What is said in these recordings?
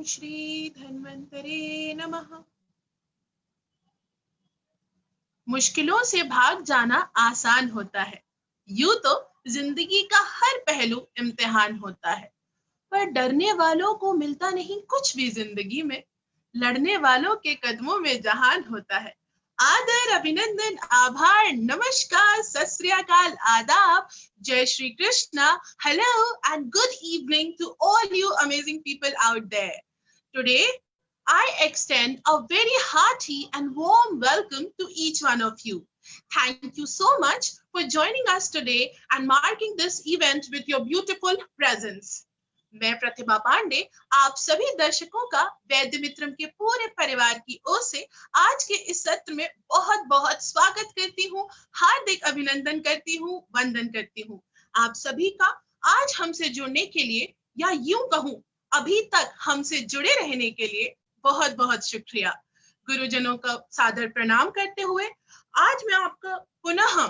श्री धन्वंतरे नमः। मुश्किलों से भाग जाना आसान होता है, यूं तो जिंदगी का हर पहलू इम्तिहान होता है, पर डरने वालों को मिलता नहीं कुछ भी जिंदगी में, लड़ने वालों के कदमों में जहान होता है। आदर, अभिनंदन, आभार, नमस्कार, सत श्री अकाल, आदाब, जय Shri Krishna, hello and good evening to all you amazing people out there. Today, I extend a very hearty and warm welcome to each one of you. Thank you so much for joining us today and marking this event with your beautiful presence. मैं प्रतिभा पांडे आप सभी दर्शकों का वैद्य मित्रम के पूरे परिवार की ओर से आज के इस सत्र में बहुत बहुत स्वागत करती हूँ, हार्दिक अभिनंदन करती हूँ, वंदन करती हूँ। आप सभी का आज हमसे जुड़ने के लिए, या यूं कहूँ अभी तक हमसे जुड़े रहने के लिए बहुत बहुत शुक्रिया। गुरुजनों का सादर प्रणाम करते हुए आज मैं आपका पुनः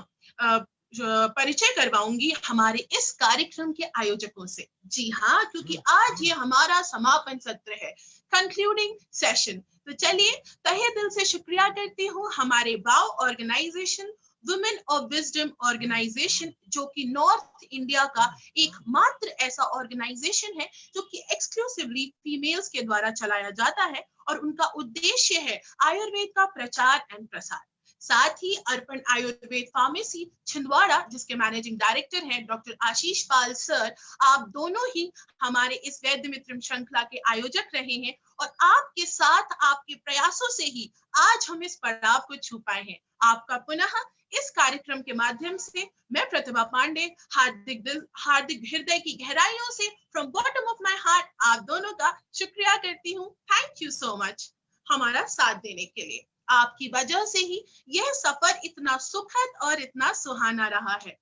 परिचय करवाऊंगी हमारे इस कार्यक्रम के आयोजकों से। जी हाँ, क्योंकि आज ये हमारा समापन सत्र है, कंक्लूडिंग सेशन। तो चलिए तहे दिल से शुक्रिया करती हूँ हमारे वाव organisation, women of wisdom organisation, जो कि नॉर्थ इंडिया का एकमात्र ऐसा ऑर्गेनाइजेशन है जो कि एक्सक्लूसिवली फीमेल्स के द्वारा चलाया जाता है और उनका उद्देश्य है आयुर्वेद का प्रचार एंड प्रसार। साथ ही अर्पण आयुर्वेद फार्मेसी छिंदवाड़ा, जिसके मैनेजिंग डायरेक्टर हैं डॉक्टर आशीष पाल सर, आप दोनों ही हमारे इस वैद्य मित्रम श्रृंखला के आयोजक रहे हैं और आपके साथ, आपके प्रयासों से ही आज हम इस पड़ाव को छू पाए हैं। आपका पुनः इस कार्यक्रम के माध्यम से मैं प्रतिभा पांडे हार्दिक हृदय की गहराइयों से from bottom of my heart आप दोनों का शुक्रिया करती हूँ। थैंक यू सो मच हमारा साथ देने के लिए। आपकी वजह से ही यह सफर इतना सुखद और इतना सुहाना रहा है।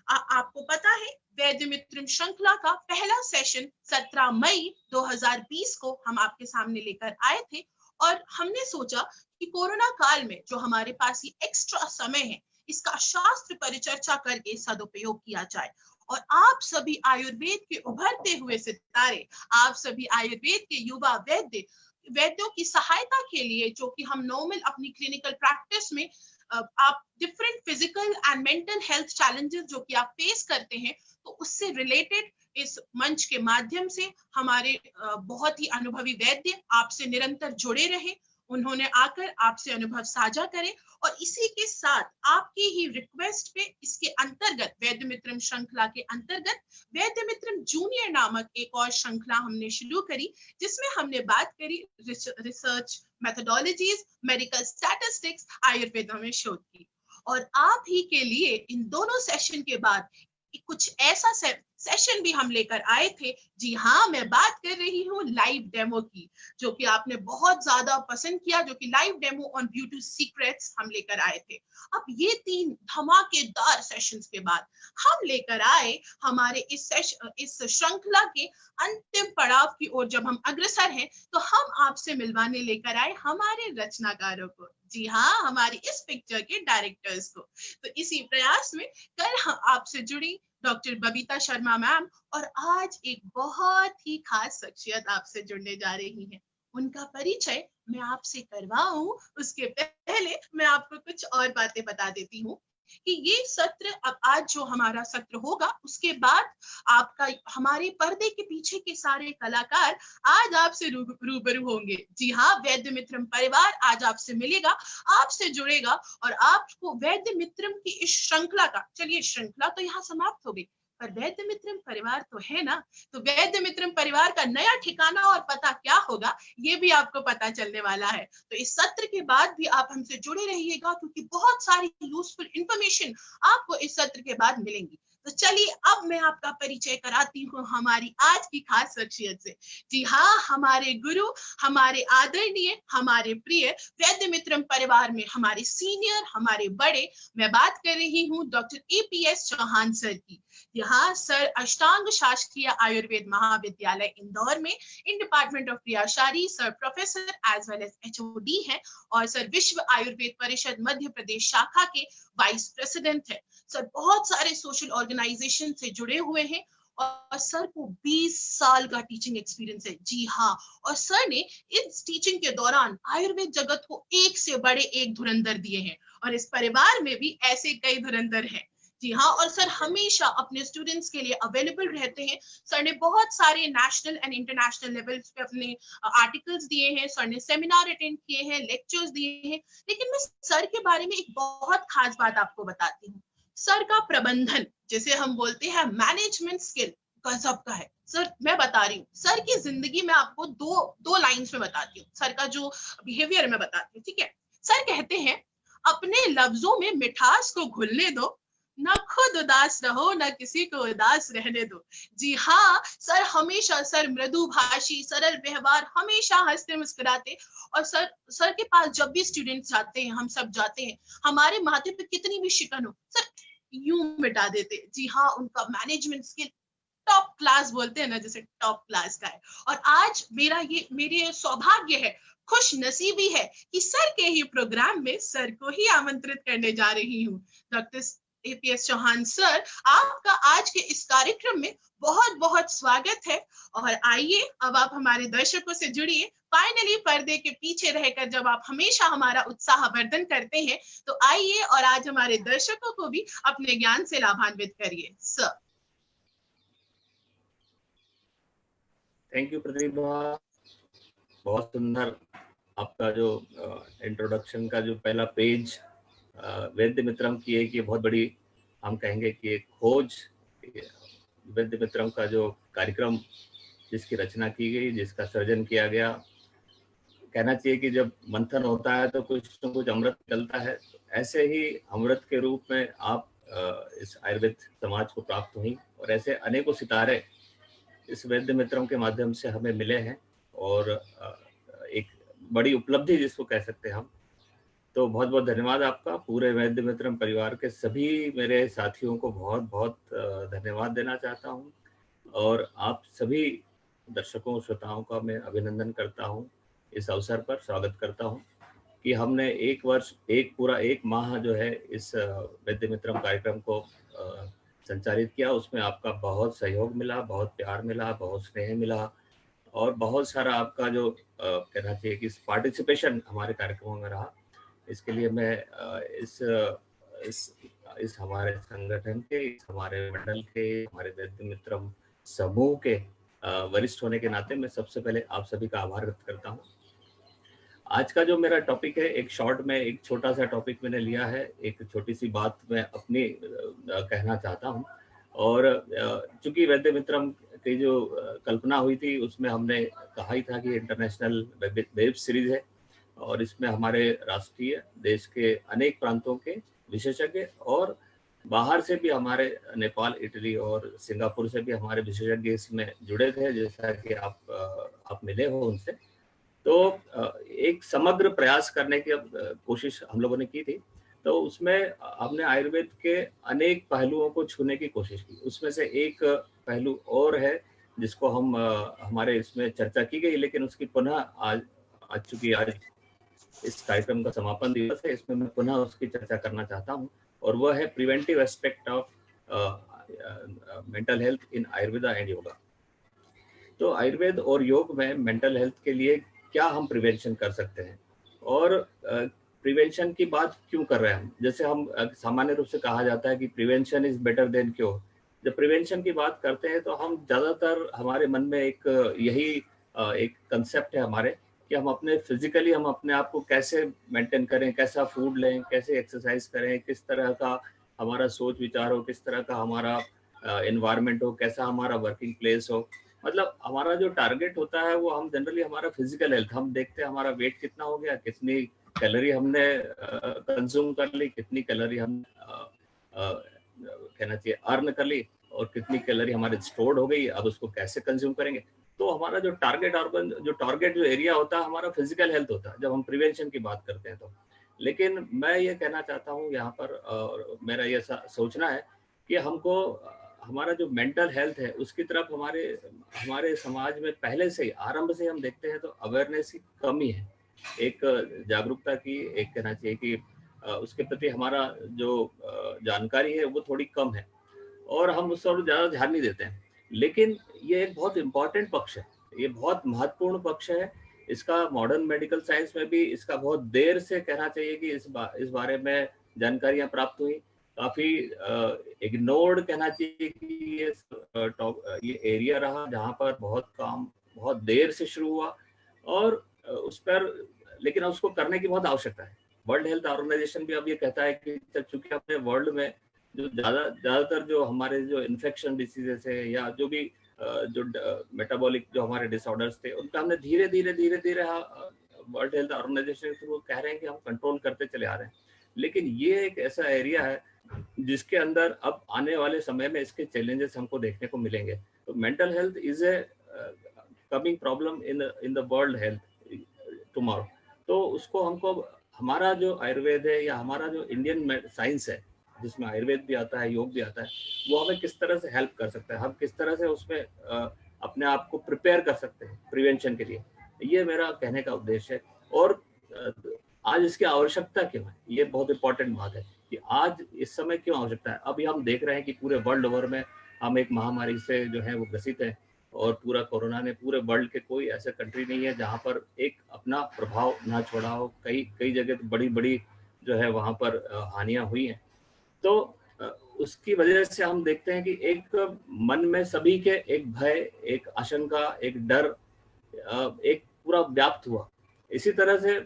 आपको पता है, वैद्य मित्रम श्रृंखला का पहला सेशन 17 मई 2020 को हम आपके सामने लेकर आए थे और हमने सोचा कि कोरोना काल में जो हमारे पास ये एक्स्ट्रा समय है, इसका शास्त्र परिचर्चा करके सदुपयोग किया जाए और आप सभी आयुर्वेद के उभरते हुए सितारे, आप सभी आयुर्वेद के युवा वैद्यों की सहायता के लिए, जो कि हम नॉर्मल अपनी क्लिनिकल प्रैक्टिस में आप different physical and mental health challenges जो कि आप फेस करते हैं, तो उससे रिलेटेड इस मंच के माध्यम से हमारे बहुत ही अनुभवी वैद्य आपसे निरंतर जुड़े रहे, उन्होंने आकर आपसे अनुभव साझा करे और इसी के साथ आपकी ही रिक्वेस्ट पे इसके अंतर्गत वैद्य मित्रम श्रृंखला के अंतर्गत वैद्य मित्रम जूनियर नामक एक और श्रृंखला हमने शुरू करी, जिसमें हमने बात करी research methodologies, medical statistics, Ayurveda में शोध की। और आप ही के लिए इन दोनों सेशन के बाद कुछ ऐसा सेशन भी हम लेकर आए थे। जी हाँ, मैं बात कर रही हूँ लाइव डेमो की, जो कि आपने बहुत ज्यादा पसंद किया, जो कि live demo on beauty secrets हम लेकर आए थे। अब ये 3 धमाकेदार सेशंस के बाद हम लेकर आए हमारे इस श्रृंखला के अंतिम पड़ाव की ओर जब हम अग्रसर हैं, तो हम आपसे मिलवाने लेकर आए हमारे रचनाकारों को। जी हाँ, हमारी इस पिक्चर के डायरेक्टर्स को। तो इसी प्रयास में कल हम आपसे जुड़ी डॉक्टर बबीता शर्मा मैम और आज एक बहुत ही खास शख्सियत आपसे जुड़ने जा रही है। उनका परिचय मैं आपसे करवाऊं उसके पहले मैं आपको कुछ और बातें बता देती हूँ कि ये सत्र, अब आज जो हमारा सत्र होगा उसके बाद आपका हमारे पर्दे के पीछे के सारे कलाकार आज आपसे रूबरू होंगे। जी हाँ, वैद्य मित्रम परिवार आज आपसे मिलेगा, आपसे जुड़ेगा और आपको वैद्य मित्रम की इस श्रृंखला का, चलिए श्रृंखला तो यहाँ समाप्त हो गई, पर वैद्य मित्रम परिवार तो है ना, तो वैद्य मित्रम परिवार का नया ठिकाना और पता क्या होगा ये भी आपको पता चलने वाला है। तो इस सत्र के बाद भी आप हमसे जुड़े रहिएगा, क्योंकि बहुत सारी यूजफुल इंफॉर्मेशन आपको इस सत्र के बाद मिलेंगी। तो चलिए अब मैं आपका परिचय कराती हूँ हमारी आज की खास शख्सियत से। जी हाँ, हमारे गुरु, हमारे आदरणीय, हमारे प्रिय वैद्य मित्रम परिवार में हमारे सीनियर, हमारे बड़े, मैं बात कर रही हूँ डॉक्टर APS चौहान सर की। यहाँ सर अष्टांग शासकीय आयुर्वेद महाविद्यालय इंदौर में इन डिपार्टमेंट ऑफ क्रियाशारी sir professor as well as HOD है और सर विश्व आयुर्वेद परिषद मध्य प्रदेश शाखा के वाइस प्रेसिडेंट है। सर बहुत सारे सोशल ऑर्गेनाइजेशन से जुड़े हुए हैं और सर को 20 साल का टीचिंग एक्सपीरियंस है। जी हाँ, और सर ने इस टीचिंग के दौरान आयुर्वेद जगत को एक से बड़े एक धुरंधर दिए हैं, और इस परिवार में भी ऐसे कई धुरंधर हैं। जी हाँ, और सर हमेशा अपने स्टूडेंट्स के लिए अवेलेबल रहते हैं। सर ने बहुत सारे नेशनल एंड इंटरनेशनल लेवल्स पे अपने आर्टिकल्स दिए हैं, सर ने सेमिनार अटेंड किए हैं, लेक्चर्स दिए हैं। लेकिन मैं सर के बारे में एक बहुत खास बात आपको बताती हूँ। सर का प्रबंधन, जिसे हम बोलते हैं मैनेजमेंट स्किल, गजब का है। सर मैं बता रही हूँ, सर की जिंदगी में आपको दो दो लाइंस में बताती हूँ, सर का जो बिहेवियर मैं बताती हूँ, ठीक है। सर कहते हैं, अपने लफ्जों में मिठास को घुलने दो, ना खुद उदास रहो ना किसी को उदास रहने दो। जी हाँ, सर हमेशा, सर मृदु भाषी, सरल व्यवहार, हमेशा हंसते मुस्कुराते। और सर के पास जब भी स्टूडेंट्स जाते हैं, हम सब जाते हैं, हमारे माथे पे कितनी भी शिकन हो, सर यूं मिटा देते। जी हाँ, उनका मैनेजमेंट स्किल टॉप क्लास, बोलते हैं ना जैसे, टॉप क्लास का है। और आज मेरे सौभाग्य है, खुश नसीबी है कि सर के ही प्रोग्राम में सर को ही आमंत्रित करने जा रही हूँ। डॉक्टर एपीएस चौहान सर, आपका आज के इस कार्यक्रम में बहुत बहुत स्वागत है। और आइए, अब आप हमारे दर्शकों से जुड़िए। फाइनली पर्दे के पीछे रहकर जब आप हमेशा हमारा उत्साह वर्धन करते हैं, तो आइए और आज हमारे दर्शकों को भी अपने ज्ञान से लाभान्वित करिए सर। थैंक यू प्रतिभा, बहुत सुंदर आपका जो इंट्रोडक्शन का जो पहला पेज, वैद्य मित्रम की एक ये बहुत बड़ी, हम कहेंगे कि एक खोज, वैद्य मित्रम का जो कार्यक्रम जिसकी रचना की गई, जिसका सृजन किया गया, कहना चाहिए कि जब मंथन होता है तो कुछ न कुछ अमृत निकलता है। ऐसे ही अमृत के रूप में आप इस आयुर्वेद समाज को प्राप्त हुई, और ऐसे अनेकों सितारे इस वैद्य मित्रम के माध्यम से हमें मिले हैं, और एक बड़ी उपलब्धि जिसको कह सकते हैं हम। तो बहुत बहुत धन्यवाद आपका। पूरे वैद्य मित्रम परिवार के सभी मेरे साथियों को बहुत बहुत धन्यवाद देना चाहता हूँ, और आप सभी दर्शकों श्रोताओं का मैं अभिनंदन करता हूँ, इस अवसर पर स्वागत करता हूँ कि हमने एक वर्ष, पूरा एक माह जो है इस वैद्य मित्रम कार्यक्रम को संचालित किया। उसमें आपका बहुत सहयोग मिला, बहुत प्यार मिला, बहुत स्नेह मिला, और बहुत सारा आपका जो कहना चाहिए कि पार्टिसिपेशन हमारे कार्यक्रमों में रहा। इसके लिए मैं इस हमारे संगठन के, इस हमारे मंडल के, हमारे वैद्य मित्रम समूह के वरिष्ठ होने के नाते मैं सबसे पहले आप सभी का आभार व्यक्त करता हूँ। आज का जो मेरा टॉपिक है, एक शॉर्ट में एक छोटा सा टॉपिक मैंने लिया है, एक छोटी सी बात मैं अपनी कहना चाहता हूँ। और चूंकि वैद्य मित्रम की जो कल्पना हुई थी, उसमें हमने कहा ही था कि इंटरनेशनल वेब सीरीज है, और इसमें हमारे राष्ट्रीय, देश के अनेक प्रांतों के विशेषज्ञ, और बाहर से भी हमारे नेपाल, इटली और सिंगापुर से भी हमारे विशेषज्ञ इसमें जुड़े थे, जैसा कि आप मिले हो उनसे। तो एक समग्र प्रयास करने की कोशिश हम लोगों ने की थी। तो उसमें हमने आयुर्वेद के अनेक पहलुओं को छूने की कोशिश की। उसमें से एक पहलू और है जिसको हम हमारे इसमें चर्चा की गई, लेकिन उसकी पुनः आज चूंकि आज इस कार्यक्रम का समापन दिवस है, इसमें मैं पुनः उसकी चर्चा करना चाहता हूँ, और वह है preventive aspect of mental health in Ayurveda and yoga. तो आयुर्वेद और योग में मेंटल हेल्थ के लिए क्या हम प्रिवेंशन कर सकते हैं, और प्रिवेंशन की बात क्यों कर रहे हैं हम। जैसे हम सामान्य रूप से कहा जाता है कि prevention is better than cure. जब प्रिवेंशन की बात करते हैं तो हम ज़्यादातर, हमारे मन में एक यही एक कंसेप्ट है हमारे, कि हम अपने फिजिकली, हम अपने आप को कैसे मेंटेन करें, कैसा फूड लें, कैसे एक्सरसाइज करें, किस तरह का हमारा सोच विचार हो, किस तरह का हमारा एनवायरनमेंट हो, कैसा हमारा वर्किंग प्लेस हो। मतलब हमारा जो टारगेट होता है वो हम जनरली हमारा फिजिकल हेल्थ, हम देखते हैं हमारा वेट कितना हो गया, कितनी कैलोरी हमने कंज्यूम कर ली, कितनी कैलोरी हम कहना चाहिए अर्न कर ली, और कितनी कैलोरी हमारे स्टोर्ड हो गई, अब उसको कैसे कंज्यूम करेंगे। तो हमारा जो टारगेट जो एरिया होता है हमारा फिजिकल हेल्थ होता है, जब हम प्रिवेंशन की बात करते हैं तो। लेकिन मैं ये कहना चाहता हूँ यहाँ पर, और मेरा ये सोचना है कि हमको हमारा जो मेंटल हेल्थ है उसकी तरफ हमारे समाज में पहले से ही, आरंभ से हम देखते हैं तो अवेयरनेस की कमी है, एक जागरूकता की, एक कहना चाहिए कि उसके प्रति हमारा जो जानकारी है वो थोड़ी कम है, और हम उस पर ज़्यादा ध्यान नहीं देते हैं। लेकिन ये एक बहुत इम्पोर्टेंट पक्ष है, ये बहुत महत्वपूर्ण पक्ष है। इसका मॉडर्न मेडिकल साइंस में भी इसका बहुत देर से कहना चाहिए कि इस बारे में जानकारियां प्राप्त हुई। काफी इग्नोर्ड कहना चाहिए कि ये एरिया रहा जहाँ पर बहुत काम बहुत देर से शुरू हुआ, और उस पर लेकिन उसको करने की बहुत आवश्यकता है। वर्ल्ड हेल्थ ऑर्गेनाइजेशन भी अब ये कहता है कि चूंकि अपने वर्ल्ड में जो ज्यादातर जो हमारे जो इन्फेक्शन डिसीजेस है या जो भी जो मेटाबॉलिक जो हमारे डिसऑर्डर्स थे, उनका हमने धीरे धीरे वर्ल्ड हेल्थ ऑर्गेनाइजेशन के थ्रू कह रहे हैं कि हम कंट्रोल करते चले आ रहे हैं। लेकिन ये एक ऐसा एरिया है जिसके अंदर अब आने वाले समय में इसके चैलेंजेस हमको देखने को मिलेंगे। तो mental health is a coming problem in the world health tomorrow. तो उसको हमको हमारा जो आयुर्वेद है या हमारा जो इंडियन साइंस है, जिसमें आयुर्वेद भी आता है, योग भी आता है, वो हमें किस तरह से हेल्प कर सकता है, हम किस तरह से उसमें अपने आप को प्रिपेयर कर सकते हैं प्रिवेंशन के लिए। ये मेरा कहने का उद्देश्य है। और आज इसकी आवश्यकता क्यों है, ये बहुत इंपॉर्टेंट बात है कि आज इस समय क्यों आवश्यकता है। अभी हम देख रहे हैं कि पूरे वर्ल्ड ओवर में हम एक महामारी से जो है वो ग्रसित है, और पूरा कोरोना ने पूरे वर्ल्ड के कोई ऐसा कंट्री नहीं है जहाँ पर एक अपना प्रभाव ना छोड़ा हो। कई कई जगह तो बड़ी बड़ी जो है वहाँ पर हानियां हुई हैं। तो उसकी वजह से हम देखते हैं कि एक मन में सभी के एक भय, एक आशंका, एक डर, एक पूरा व्याप्त हुआ। इसी तरह से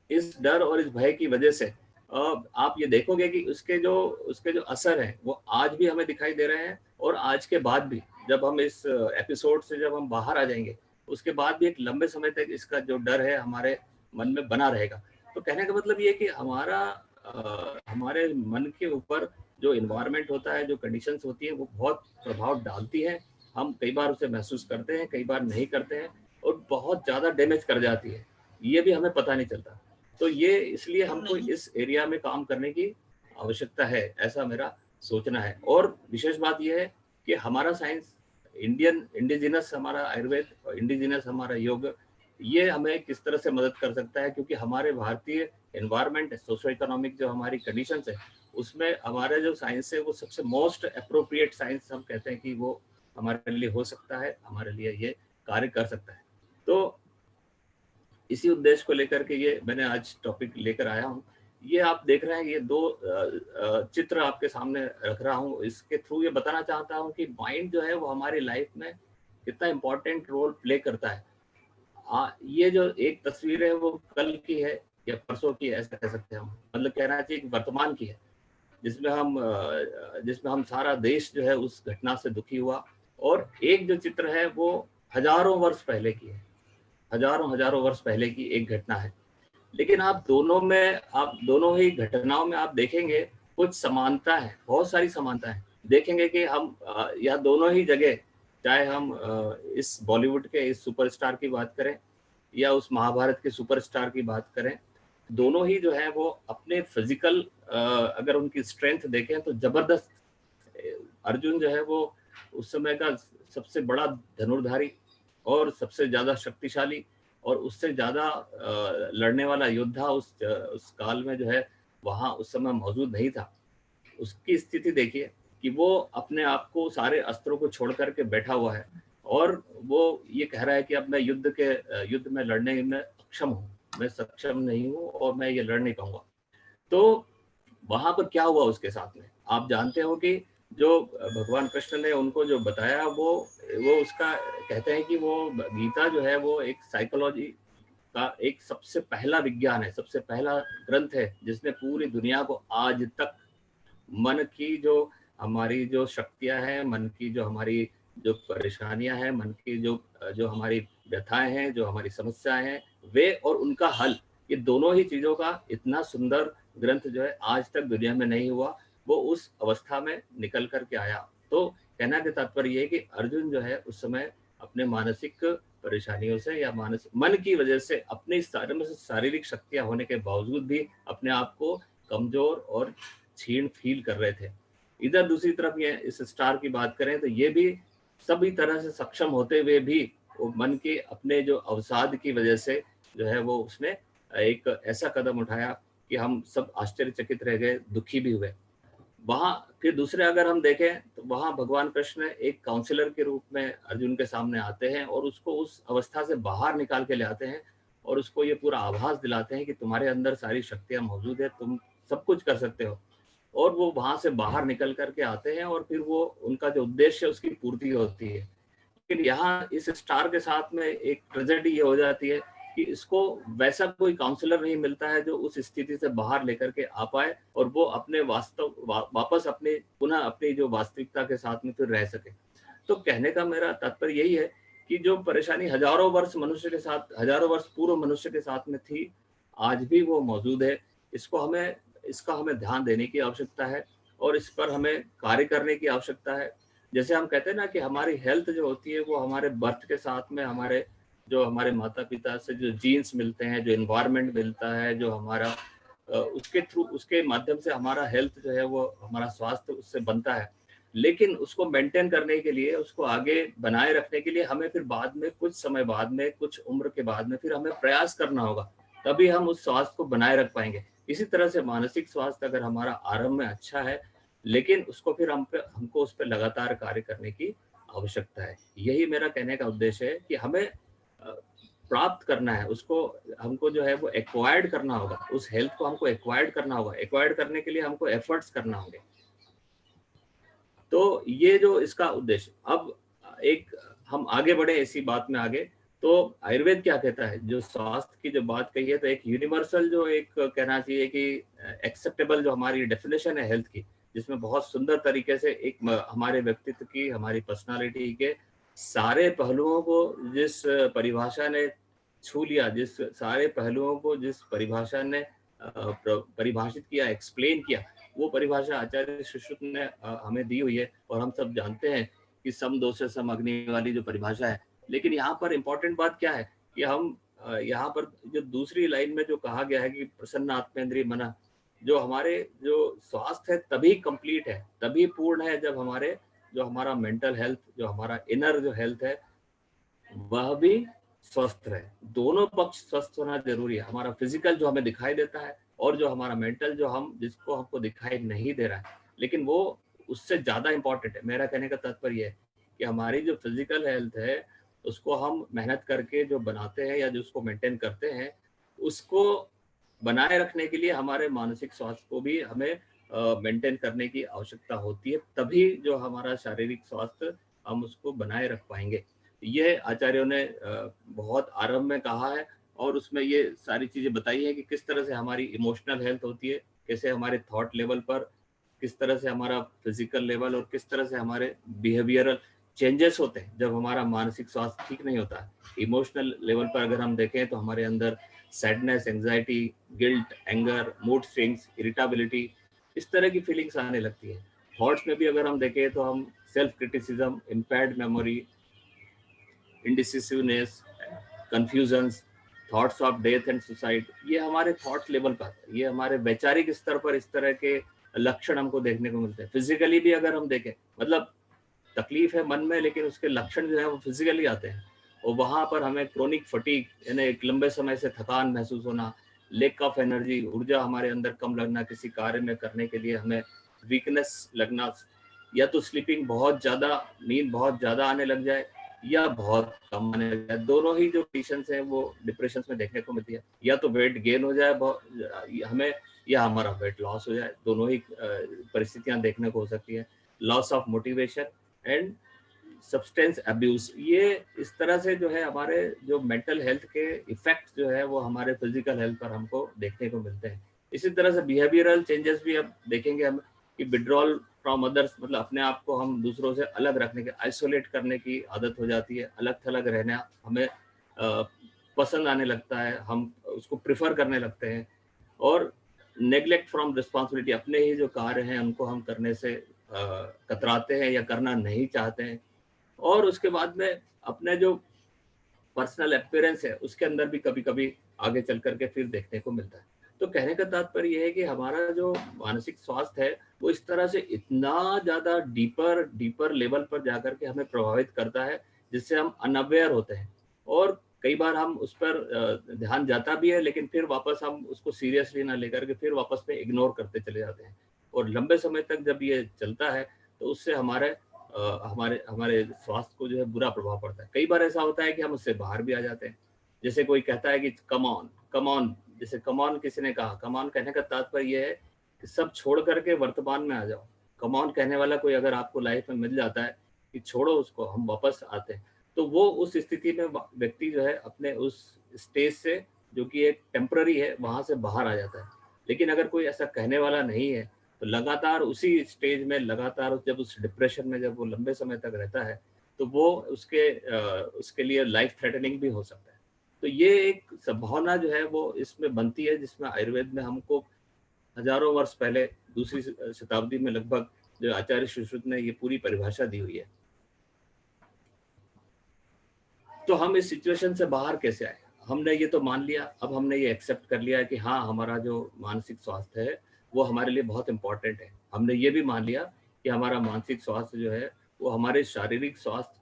इस डर और इस भय की वजह से आप ये देखोगे कि उसके जो असर हैं वो आज भी हमें दिखाई दे रहे हैं, और आज के बाद भी जब हम इस एपिसोड से जब हम बाहर आ जाएंगे उसके बाद भी एक लंबे समय तक इसका जो डर है हमारे मन में बना रहेगा। तो कहने का मतलब ये कि हमारे मन के ऊपर जो इन्वायरमेंट होता है, जो कंडीशंस होती है, वो बहुत प्रभाव डालती है। हम कई बार उसे महसूस करते हैं, कई बार नहीं करते हैं, और बहुत ज़्यादा डैमेज कर जाती है, ये भी हमें पता नहीं चलता। तो ये इसलिए हमको इस एरिया में काम करने की आवश्यकता है, ऐसा मेरा सोचना है। और विशेष बात यह है कि हमारा साइंस इंडिजिनस हमारा आयुर्वेद और इंडिजिनस हमारा योग, ये हमें किस तरह से मदद कर सकता है, क्योंकि हमारे भारतीय एनवायरनमेंट, सोशो इकोनॉमिक जो हमारी कंडीशंस है, उसमें हमारा जो साइंस है वो सबसे मोस्ट अप्रोप्रिएट साइंस हम कहते हैं कि वो हमारे लिए हो सकता है, हमारे लिए ये कार्य कर सकता है। तो इसी उद्देश्य को लेकर के ये मैंने आज टॉपिक लेकर आया हूँ। ये आप देख रहे हैं, ये दो चित्र आपके सामने रख रहा हूँ। इसके थ्रू ये बताना चाहता हूँ कि माइंड जो है वो हमारी लाइफ में कितना इम्पोर्टेंट रोल प्ले करता है। ये जो एक तस्वीर है वो कल की है या परसों की है, ऐसा कह सकते हैं हम, मतलब कहना चाहिए कि वर्तमान की है, जिसमें हम सारा देश जो है उस घटना से दुखी हुआ। और एक जो चित्र है वो हजारों वर्ष पहले की है, हजारों वर्ष पहले की एक घटना है। लेकिन आप दोनों ही घटनाओं में आप देखेंगे कुछ समानता है, बहुत सारी समानता है। देखेंगे कि हम या दोनों ही जगह, चाहे हम इस बॉलीवुड के इस सुपरस्टार की बात करें या उस महाभारत के सुपरस्टार की बात करें, दोनों ही जो है वो अपने फिजिकल अगर उनकी स्ट्रेंथ देखें तो जबरदस्त। अर्जुन जो है वो उस समय का सबसे बड़ा धनुर्धारी और सबसे ज्यादा शक्तिशाली और उससे ज्यादा लड़ने वाला योद्धा उस काल में जो है वहां उस समय मौजूद नहीं था। उसकी स्थिति देखिए कि वो अपने आप को सारे अस्त्रों को छोड़ करके बैठा हुआ है, और वो ये कह रहा है कि अब मैं युद्ध में लड़ने में अक्षम हूँ, मैं सक्षम नहीं हूँ और मैं ये लड़ नहीं पाऊंगा। तो वहां पर क्या हुआ उसके साथ में, आप जानते हो कि जो भगवान कृष्ण ने उनको जो बताया वो उसका कहते हैं कि वो गीता जो है वो एक साइकोलॉजी का एक सबसे पहला विज्ञान है, सबसे पहला ग्रंथ है जिसने पूरी दुनिया को आज तक मन की जो हमारी जो शक्तियां हैं, मन की जो हमारी जो परेशानियां हैं, मन की जो जो हमारी व्यथाएं हैं, जो हमारी समस्याएं हैं, वे और उनका हल, ये दोनों ही चीजों का इतना सुंदर ग्रंथ जो है आज तक दुनिया में नहीं हुआ। वो उस अवस्था में निकल कर के आया। तो कहना के तात्पर्य ये है कि अर्जुन जो है उस समय अपने मानसिक परेशानियों से या मानसिक मन की वजह से अपनी शारीरिक शक्तियां होने के बावजूद भी अपने आप को कमजोर और क्षीण फील कर रहे थे। इधर दूसरी तरफ ये इस स्टार की बात करें तो ये भी सभी तरह से सक्षम होते हुए भी वो मन के अपने जो अवसाद की वजह से जो है वो उसने एक ऐसा कदम उठाया कि हम सब आश्चर्यचकित रह गए, दुखी भी हुए। वहां फिर दूसरे अगर हम देखें तो वहाँ भगवान कृष्ण एक काउंसलर के रूप में अर्जुन के सामने आते हैं और उसको उस अवस्था से बाहर निकाल के ले आते हैं और उसको ये पूरा आभास दिलाते हैं कि तुम्हारे अंदर सारी शक्तियां मौजूद है, तुम सब कुछ कर सकते हो। और वो वहां से बाहर निकल करके आते हैं और फिर वो उनका जो उद्देश्य है उसकी पूर्ति होती है। लेकिन यहाँ इस स्टार के साथ में एक ट्रेजेडी ये हो जाती है कि इसको वैसा कोई काउंसलर नहीं मिलता है जो उस स्थिति से बाहर लेकर के आ पाए और वो अपने वापस अपने पुनः अपनी जो वास्तविकता के साथ में फिर रह सके। तो कहने का मेरा तात्पर्य यही है कि जो परेशानी हजारों वर्ष मनुष्य के साथ, हजारों वर्ष पूर्व मनुष्य के साथ में थी, आज भी वो मौजूद है। इसका हमें ध्यान देने की आवश्यकता है और इस पर हमें कार्य करने की आवश्यकता है। जैसे हम कहते हैं ना कि हमारी हेल्थ जो होती है वो हमारे बर्थ के साथ में हमारे माता पिता से जो जीन्स मिलते हैं, जो एनवायरनमेंट मिलता है, जो हमारा उसके माध्यम से हमारा हेल्थ जो है वो हमारा स्वास्थ्य उससे बनता है। लेकिन उसको मेंटेन करने के लिए, उसको आगे बनाए रखने के लिए हमें फिर बाद में, कुछ समय बाद में, कुछ उम्र के बाद में फिर हमें प्रयास करना होगा, तभी हम उस स्वास्थ्य को बनाए रख पाएंगे। इसी तरह से मानसिक स्वास्थ्य अगर हमारा आरंभ में अच्छा है, लेकिन उसको फिर हमको उस पर लगातार कार्य करने की आवश्यकता है। यही मेरा कहने का उद्देश्य है कि हमें प्राप्त करना है, उसको हमको जो है वो एक्वायर्ड करना होगा, उस हेल्थ को हमको एक्वायर्ड करना होगा। एक्वायर्ड करने के लिए हमको एफर्ट्स करना होंगे। तो ये जो इसका उद्देश्य, अब एक हम आगे बढ़े इसी बात में आगे, तो आयुर्वेद क्या कहता है, जो स्वास्थ्य की जो बात कही है, तो एक यूनिवर्सल जो एक कहना चाहिए कि एक्सेप्टेबल जो हमारी डेफिनेशन है हेल्थ की, जिसमें बहुत सुंदर तरीके से एक हमारे व्यक्तित्व की, हमारी पर्सनालिटी के सारे पहलुओं को जिस परिभाषा ने छू लिया, जिस सारे पहलुओं को जिस परिभाषा ने परिभाषित किया, एक्सप्लेन किया, वो परिभाषा आचार्य सुश्रुत ने हमें दी हुई है और हम सब जानते हैं कि सम दो से सम अग्नि वाली जो परिभाषा है। लेकिन यहाँ पर इम्पोर्टेंट बात क्या है कि हम यहाँ पर जो दूसरी लाइन में जो कहा गया है कि प्रसन्न आत्मेंद्रिय मना, जो हमारे जो स्वास्थ्य है तभी कंप्लीट है, तभी पूर्ण है जब हमारा मेंटल हेल्थ, जो हमारा इनर जो हेल्थ है वह भी स्वस्थ रहे। दोनों पक्ष स्वस्थ होना जरूरी है। हमारा फिजिकल जो हमें दिखाई देता है और जो हमारा मेंटल जिसको हमको दिखाई नहीं दे रहा है, लेकिन वो उससे ज्यादा इंपॉर्टेंट है। मेरा कहने का तात्पर्य है कि हमारी जो फिजिकल हेल्थ है उसको हम मेहनत करके जो बनाते हैं या जो उसको मेंटेन करते हैं, उसको बनाए रखने के लिए हमारे मानसिक स्वास्थ्य को भी हमें मेंटेन करने की आवश्यकता होती है। तभी जो हमारा शारीरिक स्वास्थ्य हम उसको बनाए रख पाएंगे। ये आचार्यों ने बहुत आरंभ में कहा है और उसमें ये सारी चीजें बताई है कि किस तरह से हमारी इमोशनल हेल्थ होती है, कैसे हमारे थॉट लेवल पर, किस तरह से हमारा फिजिकल लेवल और किस तरह से हमारे बिहेवियरल चेंजेस होते हैं जब हमारा मानसिक स्वास्थ्य ठीक नहीं होता है। इमोशनल लेवल पर अगर हम देखें तो हमारे अंदर sadness, anxiety, guilt, anger, mood swings, irritability, इस तरह की फीलिंग्स आने लगती है। थॉट्स में भी अगर हम देखें तो हम self criticism, impaired memory, indecisiveness, confusions, thoughts of death and suicide, ये हमारे थॉट्स लेवल पर, ये हमारे वैचारिक स्तर पर इस तरह के लक्षण हमको देखने को मिलते हैं। फिजिकली भी अगर हम देखें, मतलब तकलीफ है मन में लेकिन उसके लक्षण जो है वो फिजिकली आते हैं और वहां पर हमें क्रोनिक फटीग यानी एक लंबे समय से थकान महसूस होना, लेक ऑफ एनर्जी, ऊर्जा हमारे अंदर कम लगना, किसी कार्य में करने के लिए हमें वीकनेस लगना, या तो स्लीपिंग बहुत ज्यादा, नींद बहुत ज्यादा आने लग जाए या बहुत कम आने लग जाए। दोनों ही जो कंडीशंस हैं वो डिप्रेशन में देखने को मिलती है। या तो वेट गेन हो जाए हमें, या हमारा वेट लॉस हो जाए, दोनों ही परिस्थितियां देखने को हो सकती है। Loss of motivation and substance abuse, ये इस तरह से जो है हमारे जो मेंटल हेल्थ के इफेक्ट जो है वो हमारे फिजिकल हेल्थ पर हमको देखने को मिलते हैं। इसी तरह से बिहेवियरल चेंजेस भी अब देखेंगे हम कि विड्रॉल फ्रॉम अदर्स, मतलब अपने आप को हम दूसरों से अलग रखने के, आइसोलेट करने की आदत हो जाती है। अलग थलग रहना हमें पसंद आने लगता है, हम उसको प्रिफर करने लगते हैं। और नेग्लेक्ट फ्रॉम रिस्पॉन्सिबिलिटी, अपने ही जो कार्य हैं उनको हम करने से कतराते हैं या करना नहीं चाहते हैं। और उसके बाद में अपने जो पर्सनल अपीयरेंस है उसके अंदर भी कभी कभी आगे चल करके फिर देखने को मिलता है। तो कहने का तात्पर्य यह है कि हमारा जो मानसिक स्वास्थ्य है वो इस तरह से इतना ज्यादा डीपर लेवल पर जाकर के हमें प्रभावित करता है, जिससे हम अनअवेयर होते हैं और कई बार हम उस पर ध्यान जाता भी है, लेकिन फिर वापस हम उसको सीरियसली ना लेकर के फिर वापस में इग्नोर करते चले जाते हैं। और लंबे समय तक जब ये चलता है तो उससे हमारे हमारे स्वास्थ्य को जो है बुरा प्रभाव पड़ता है। कई बार ऐसा होता है कि हम उससे बाहर भी आ जाते हैं। जैसे कोई कहता है कि कम ऑन, कम ऑन, जैसे कम ऑन किसी ने कहा, कम ऑन कहने का तात्पर्य ये है कि सब छोड़ करके वर्तमान में आ जाओ। कम ऑन कहने वाला कोई अगर आपको लाइफ में मिल जाता है कि छोड़ो उसको, हम वापस आते हैं, तो वो उस स्थिति में व्यक्ति जो है अपने उस स्टेज से, जो कि एक टेम्पररी है, वहां से बाहर आ जाता है। लेकिन अगर कोई ऐसा कहने वाला नहीं है तो लगातार उसी स्टेज में, लगातार जब उस डिप्रेशन में जब वो लंबे समय तक रहता है तो वो उसके लिए लाइफ थ्रेटनिंग भी हो सकता है। तो ये एक संभावना जो है वो इसमें बनती है, जिसमें आयुर्वेद में हमको हजारों वर्ष पहले, दूसरी शताब्दी में लगभग, जो आचार्य सुश्रुत ने ये पूरी परिभाषा दी हुई है। तो हम इस सिचुएशन से बाहर कैसे आए? हमने ये तो मान लिया, अब हमने ये एक्सेप्ट कर लिया कि हाँ, हमारा जो मानसिक स्वास्थ्य है वो हमारे लिए बहुत इंपॉर्टेंट है। हमने ये भी मान लिया कि हमारा मानसिक स्वास्थ्य जो है वो हमारे शारीरिक स्वास्थ्य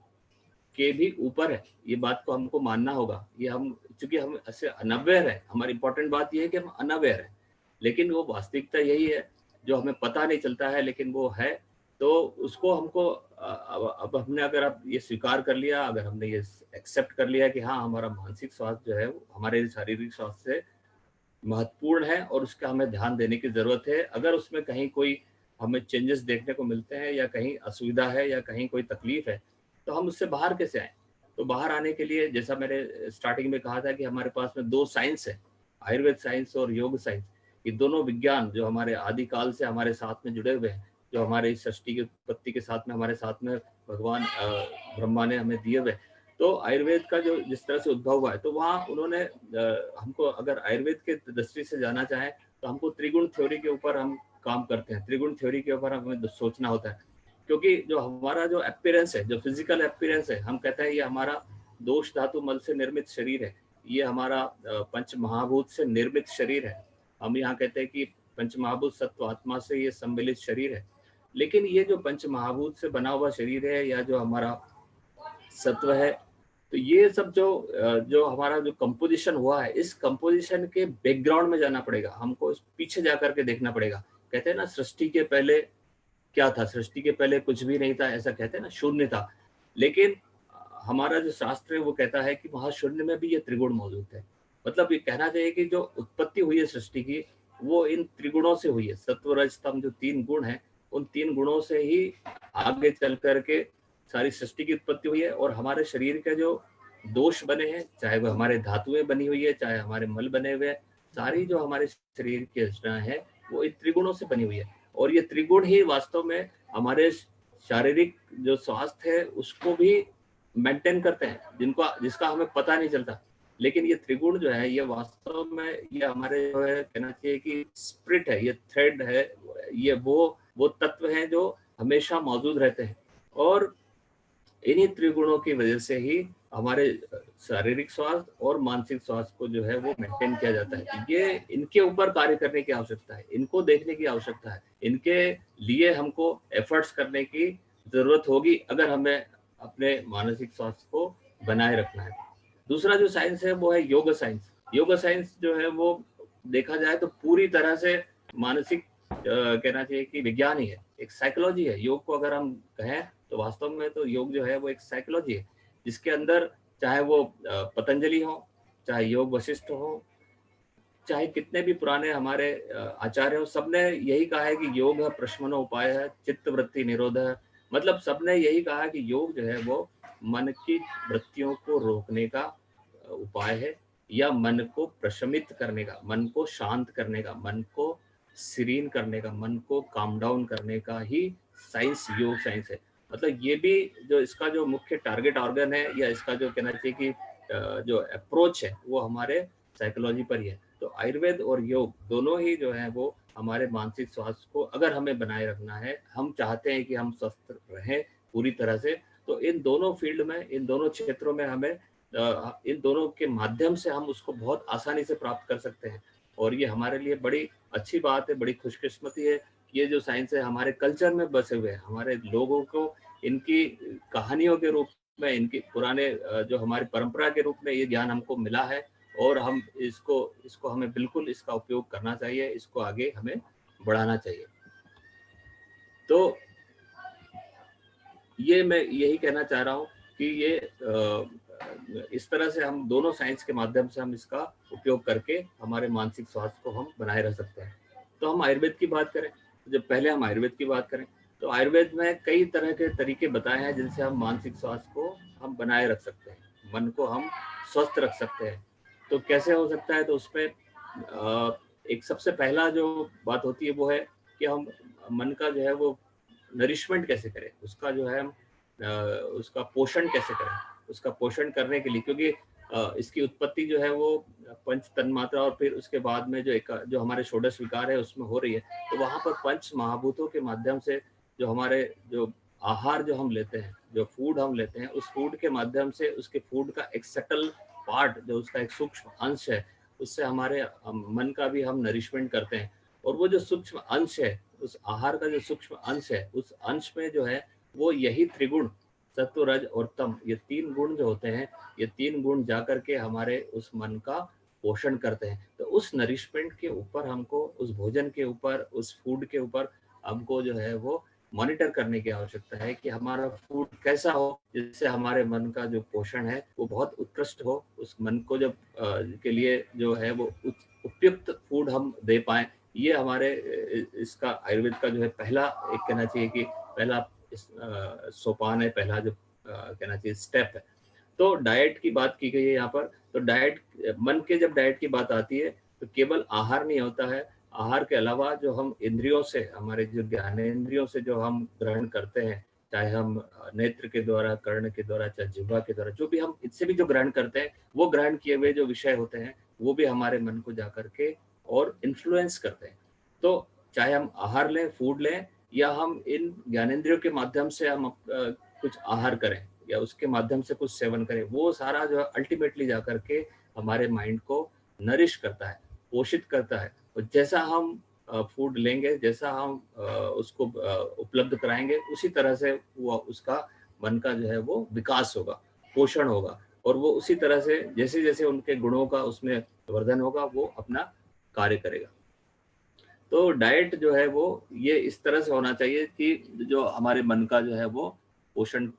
के भी ऊपर है। ये बात को हमको मानना होगा। ये हम, चूंकि हम ऐसे अनअवेयर है, हमारी इंपॉर्टेंट बात ये है कि हम अनअवेयर है, लेकिन वो वास्तविकता यही है जो हमें पता नहीं चलता है, लेकिन वो है। तो उसको हमको अब हमने अगर अब ये स्वीकार कर लिया, अगर हमने ये एक्सेप्ट कर लिया कि हाँ, हमारा मानसिक स्वास्थ्य जो है वो हमारे शारीरिक स्वास्थ्य से महत्वपूर्ण है और उसका हमें ध्यान देने की जरूरत है। अगर उसमें कहीं कोई हमें चेंजेस देखने को मिलते हैं या कहीं असुविधा है या कहीं कोई तकलीफ है, तो हम उससे बाहर कैसे आए? तो बाहर आने के लिए, जैसा मैंने स्टार्टिंग में कहा था कि हमारे पास में दो साइंस है, आयुर्वेद साइंस और योग साइंस। ये दोनों विज्ञान जो हमारे आदिकाल से हमारे साथ में जुड़े हुए हैं, जो हमारे इस सृष्टि की उत्पत्ति के साथ में हमारे साथ में भगवान ब्रह्मा ने हमें दिए हुए। तो आयुर्वेद का जो जिस तरह से उद्भव हुआ है, तो वहाँ उन्होंने हमको, अगर आयुर्वेद के दृष्टि से जाना चाहें तो हमको त्रिगुण थ्योरी के ऊपर हम काम करते हैं। त्रिगुण थ्योरी के ऊपर हमें सोचना होता है, क्योंकि जो हमारा जो अपीयरेंस है, जो फिजिकल अपीयरेंस है, हम कहते हैं ये हमारा दोष धातु मल से निर्मित शरीर है, ये हमारा पंच महाभूत से निर्मित शरीर है। हम यहाँ कहते हैं कि पंच महाभूत सत्व आत्मा से ये सम्मिलित शरीर है। लेकिन ये जो पंच महाभूत से बना हुआ शरीर है, या जो हमारा सत्व है, तो ये सब जो हमारा जो कंपोजिशन हुआ है, इस कंपोजिशन के बैकग्राउंड में जाना पड़ेगा हमको, इस पीछे जाकर के देखना पड़ेगा। कहते हैं ना, सृष्टि के पहले क्या था? सृष्टि के पहले कुछ भी नहीं था, ऐसा कहते हैं ना, शून्य था। लेकिन हमारा जो शास्त्र है वो कहता है कि वहां शून्य में भी ये त्रिगुण मौजूद है। मतलब ये कहना चाहिए कि जो उत्पत्ति हुई है सृष्टि की, वो इन त्रिगुणों से हुई है। सत्व रज तम जो तीन गुण है, उन तीन गुणों से ही आगे चल करके सारी सृष्टि की उत्पत्ति हुई है। और हमारे शरीर के जो दोष बने हैं, चाहे वो हमारे धातुएं बनी हुई है, चाहे हमारे मल बने हुए हैं, सारी जो हमारे शरीर की रचना है वो इन त्रिगुणों से बनी हुई है। और ये त्रिगुण ही वास्तव में हमारे शारीरिक जो स्वास्थ्य है उसको भी मेंटेन करते हैं, जिसका हमें पता नहीं चलता। लेकिन ये त्रिगुण जो है, ये वास्तव में ये हमारे जो है, कहना चाहिए कि स्पिरिट है, ये थ्रेड है, ये वो तत्व हैं जो हमेशा मौजूद रहते हैं। और इन्हीं त्रिगुणों की वजह से ही हमारे शारीरिक स्वास्थ्य और मानसिक स्वास्थ्य को जो है वो मेंटेन किया जाता है। ये इनके ऊपर कार्य करने की आवश्यकता है, इनको देखने की आवश्यकता है, इनके लिए हमको एफर्ट्स करने की जरूरत होगी, अगर हमें अपने मानसिक स्वास्थ्य को बनाए रखना है। दूसरा जो साइंस है वो है योग साइंस। योग साइंस जो है वो देखा जाए तो पूरी तरह से मानसिक कहना चाहिए कि विज्ञान ही है, एक साइकोलॉजी है। योग को अगर हम कहें तो वास्तव में तो योग जो है वो एक साइकोलॉजी है, जिसके अंदर चाहे वो पतंजलि हो, चाहे योग वशिष्ठ हो, चाहे कितने भी पुराने हमारे आचार्य हो, सबने यही कहा है कि योग है प्रशमनो उपाय है, चित्त वृत्ति निरोध है। मतलब सबने यही कहा कि योग जो है वो मन की वृत्तियों को रोकने का उपाय है, या मन को प्रशमित करने का, मन को शांत करने का, मन को सीरीन करने का, मन को काम डाउन करने का ही साइंस, योग साइंस है। मतलब ये भी जो इसका जो मुख्य टारगेट ऑर्गन है, या इसका जो कहना चाहिए कि जो अप्रोच है, वो हमारे साइकोलॉजी पर ही है। तो आयुर्वेद और योग दोनों ही जो है वो हमारे मानसिक स्वास्थ्य को अगर हमें बनाए रखना है, हम चाहते हैं कि हम स्वस्थ रहें पूरी तरह से, तो इन दोनों फील्ड में, इन दोनों क्षेत्रों में हमें इन दोनों के माध्यम से हम उसको बहुत आसानी से प्राप्त कर सकते हैं। और ये हमारे लिए बड़ी अच्छी बात है, बड़ी खुशकिस्मती है कि ये जो साइंस है हमारे कल्चर में बसे हुए हैं। हमारे लोगों को इनकी कहानियों के रूप में, इनकी पुराने जो हमारी परंपरा के रूप में ये ज्ञान हमको मिला है, और हम इसको हमें बिल्कुल इसका उपयोग करना चाहिए, इसको आगे हमें बढ़ाना चाहिए। तो ये मैं यही कहना चाह रहा हूँ कि ये इस तरह से हम दोनों साइंस के माध्यम से हम इसका उपयोग करके हमारे मानसिक स्वास्थ्य को हम बनाए रख सकते हैं। तो हम आयुर्वेद की बात करें, जब पहले हम आयुर्वेद की बात करें तो आयुर्वेद में कई तरह के तरीके बताए हैं जिनसे हम मानसिक स्वास्थ्य को हम बनाए रख सकते हैं, मन को हम स्वस्थ रख सकते हैं। तो कैसे हो सकता है? तो उसमें एक सबसे पहला जो बात होती है वो है कि हम मन का जो है वो नरिशमेंट कैसे करें, उसका जो है उसका पोषण कैसे करें। उसका पोषण करने के लिए, क्योंकि इसकी उत्पत्ति जो है वो पंच तन्मात्रा और फिर उसके बाद में जो हमारे षोडश विकार है उसमें हो रही है, तो वहां पर पंच महाभूतों के माध्यम से जो हमारे जो आहार जो हम लेते हैं, जो फूड हम लेते हैं, उस फूड के माध्यम से उसके फूड का एक सटल पार्ट, जो उसका एक सूक्ष्म अंश है, उससे हमारे मन का भी हम नरिशमेंट करते हैं। और वो जो सूक्ष्म अंश है, उस आहार का जो सूक्ष्म अंश है, उस अंश में जो है वो यही त्रिगुण सत्व रज और तम, ये तीन गुण जो होते हैं, ये तीन गुण जाकर के हमारे उस मन का पोषण करते हैं। तो उस नरिशमेंट के ऊपर हमको, उस भोजन के ऊपर, उस फूड के ऊपर हमको जो है वो मॉनिटर करने की आवश्यकता है कि हमारा फूड कैसा हो जिससे हमारे मन का जो पोषण है वो बहुत उत्कृष्ट हो। उस मन को जब के लिए जो है वो उपयुक्त फूड हम दे पाए। ये हमारे इसका आयुर्वेद का जो है पहला, एक कहना चाहिए कि पहला सोपान है, पहला जो कहना चाहिए स्टेप है। तो डाइट की बात की गई है यहाँ पर। तो डाइट, मन के जब डाइट की बात आती है तो केवल आहार नहीं होता है, आहार के अलावा जो हम इंद्रियों से, हमारे जो ज्ञानेंद्रियों से जो हम ग्रहण करते हैं, चाहे हम नेत्र के द्वारा, कर्ण के द्वारा, चाहे जिह्वा के द्वारा, जो भी हम इससे भी जो ग्रहण करते हैं, वो ग्रहण किए हुए जो विषय होते हैं वो भी हमारे मन को जाकर के और इन्फ्लुएंस करते हैं। तो चाहे हम आहार लें, फूड लें, या हम इन ज्ञानेंद्रियों के माध्यम से हम कुछ आहार करें या उसके माध्यम से कुछ सेवन करें, वो सारा जो है अल्टीमेटली जाकर के हमारे माइंड को नरिश करता है, पोषित करता है। और जैसा हम फूड लेंगे, जैसा हम उसको उपलब्ध कराएंगे, उसी तरह से वो उसका मन का जो है वो विकास होगा, पोषण होगा, और वो उसी तरह से जैसे जैसे उनके गुणों का उसमें वर्धन होगा वो अपना कार्य करेगा। तो डाइट जो है वो ये इस तरह से होना चाहिए कि जो हमारे मन का जो है वो पोषण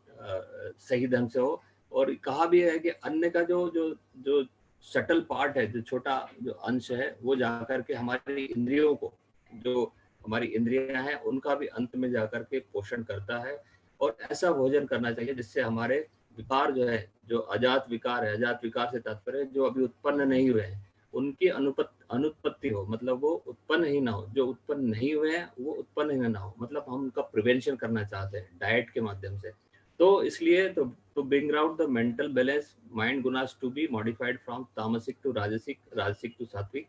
सही ढंग से हो। और कहा भी है कि अन्न का जो जो जो शटल पार्ट है, जो छोटा जो अंश है, वो जाकर के हमारी इंद्रियों को, जो हमारी इंद्रियां हैं, उनका भी अंत में जाकर के पोषण करता है। और ऐसा भोजन करना चाहिए जिससे हमारे विकार जो है, जो अजात विकार है, अजात विकार से तात्पर्य जो अभी उत्पन्न नहीं हुए हैं, उनकी अनुत्पत्ति हो, मतलब वो उत्पन्न ही ना हो। जो उत्पन्न नहीं हुए हैं वो उत्पन्न ही ना हो, मतलब हम उनका प्रिवेंशन करना चाहते हैं डाइट के माध्यम से। तो इसलिए to bring out the mental balance, mind gunas to be modified from tamasic to rajasic, rajasic to sattvic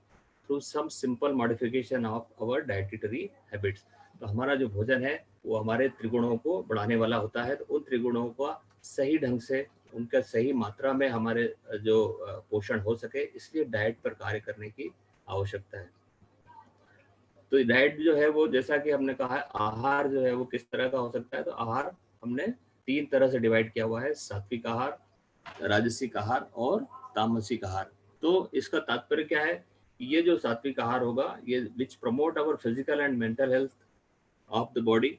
through some simple modification of our dietary habits। तो हमारा जो भोजन है वो हमारे त्रिगुणों को बढ़ाने वाला होता है। तो उन त्रिगुणों का सही ढंग से, उनका सही मात्रा में हमारे जो पोषण हो सके, इसलिए डाइट पर कार्य करने की आवश्यकता है। तो डाइट जो है वो, जैसा कि हमने कहा है, आहार जो है वो किस तरह का हो सकता है। तो आहार हमने तीन तरह से डिवाइड किया हुआ है: सात्विक आहार, राजसिक आहार और तामसिक आहार। तो इसका तात्पर्य क्या है? ये जो सात्विक आहार होगा, ये विच promote our physical and mental health of the body,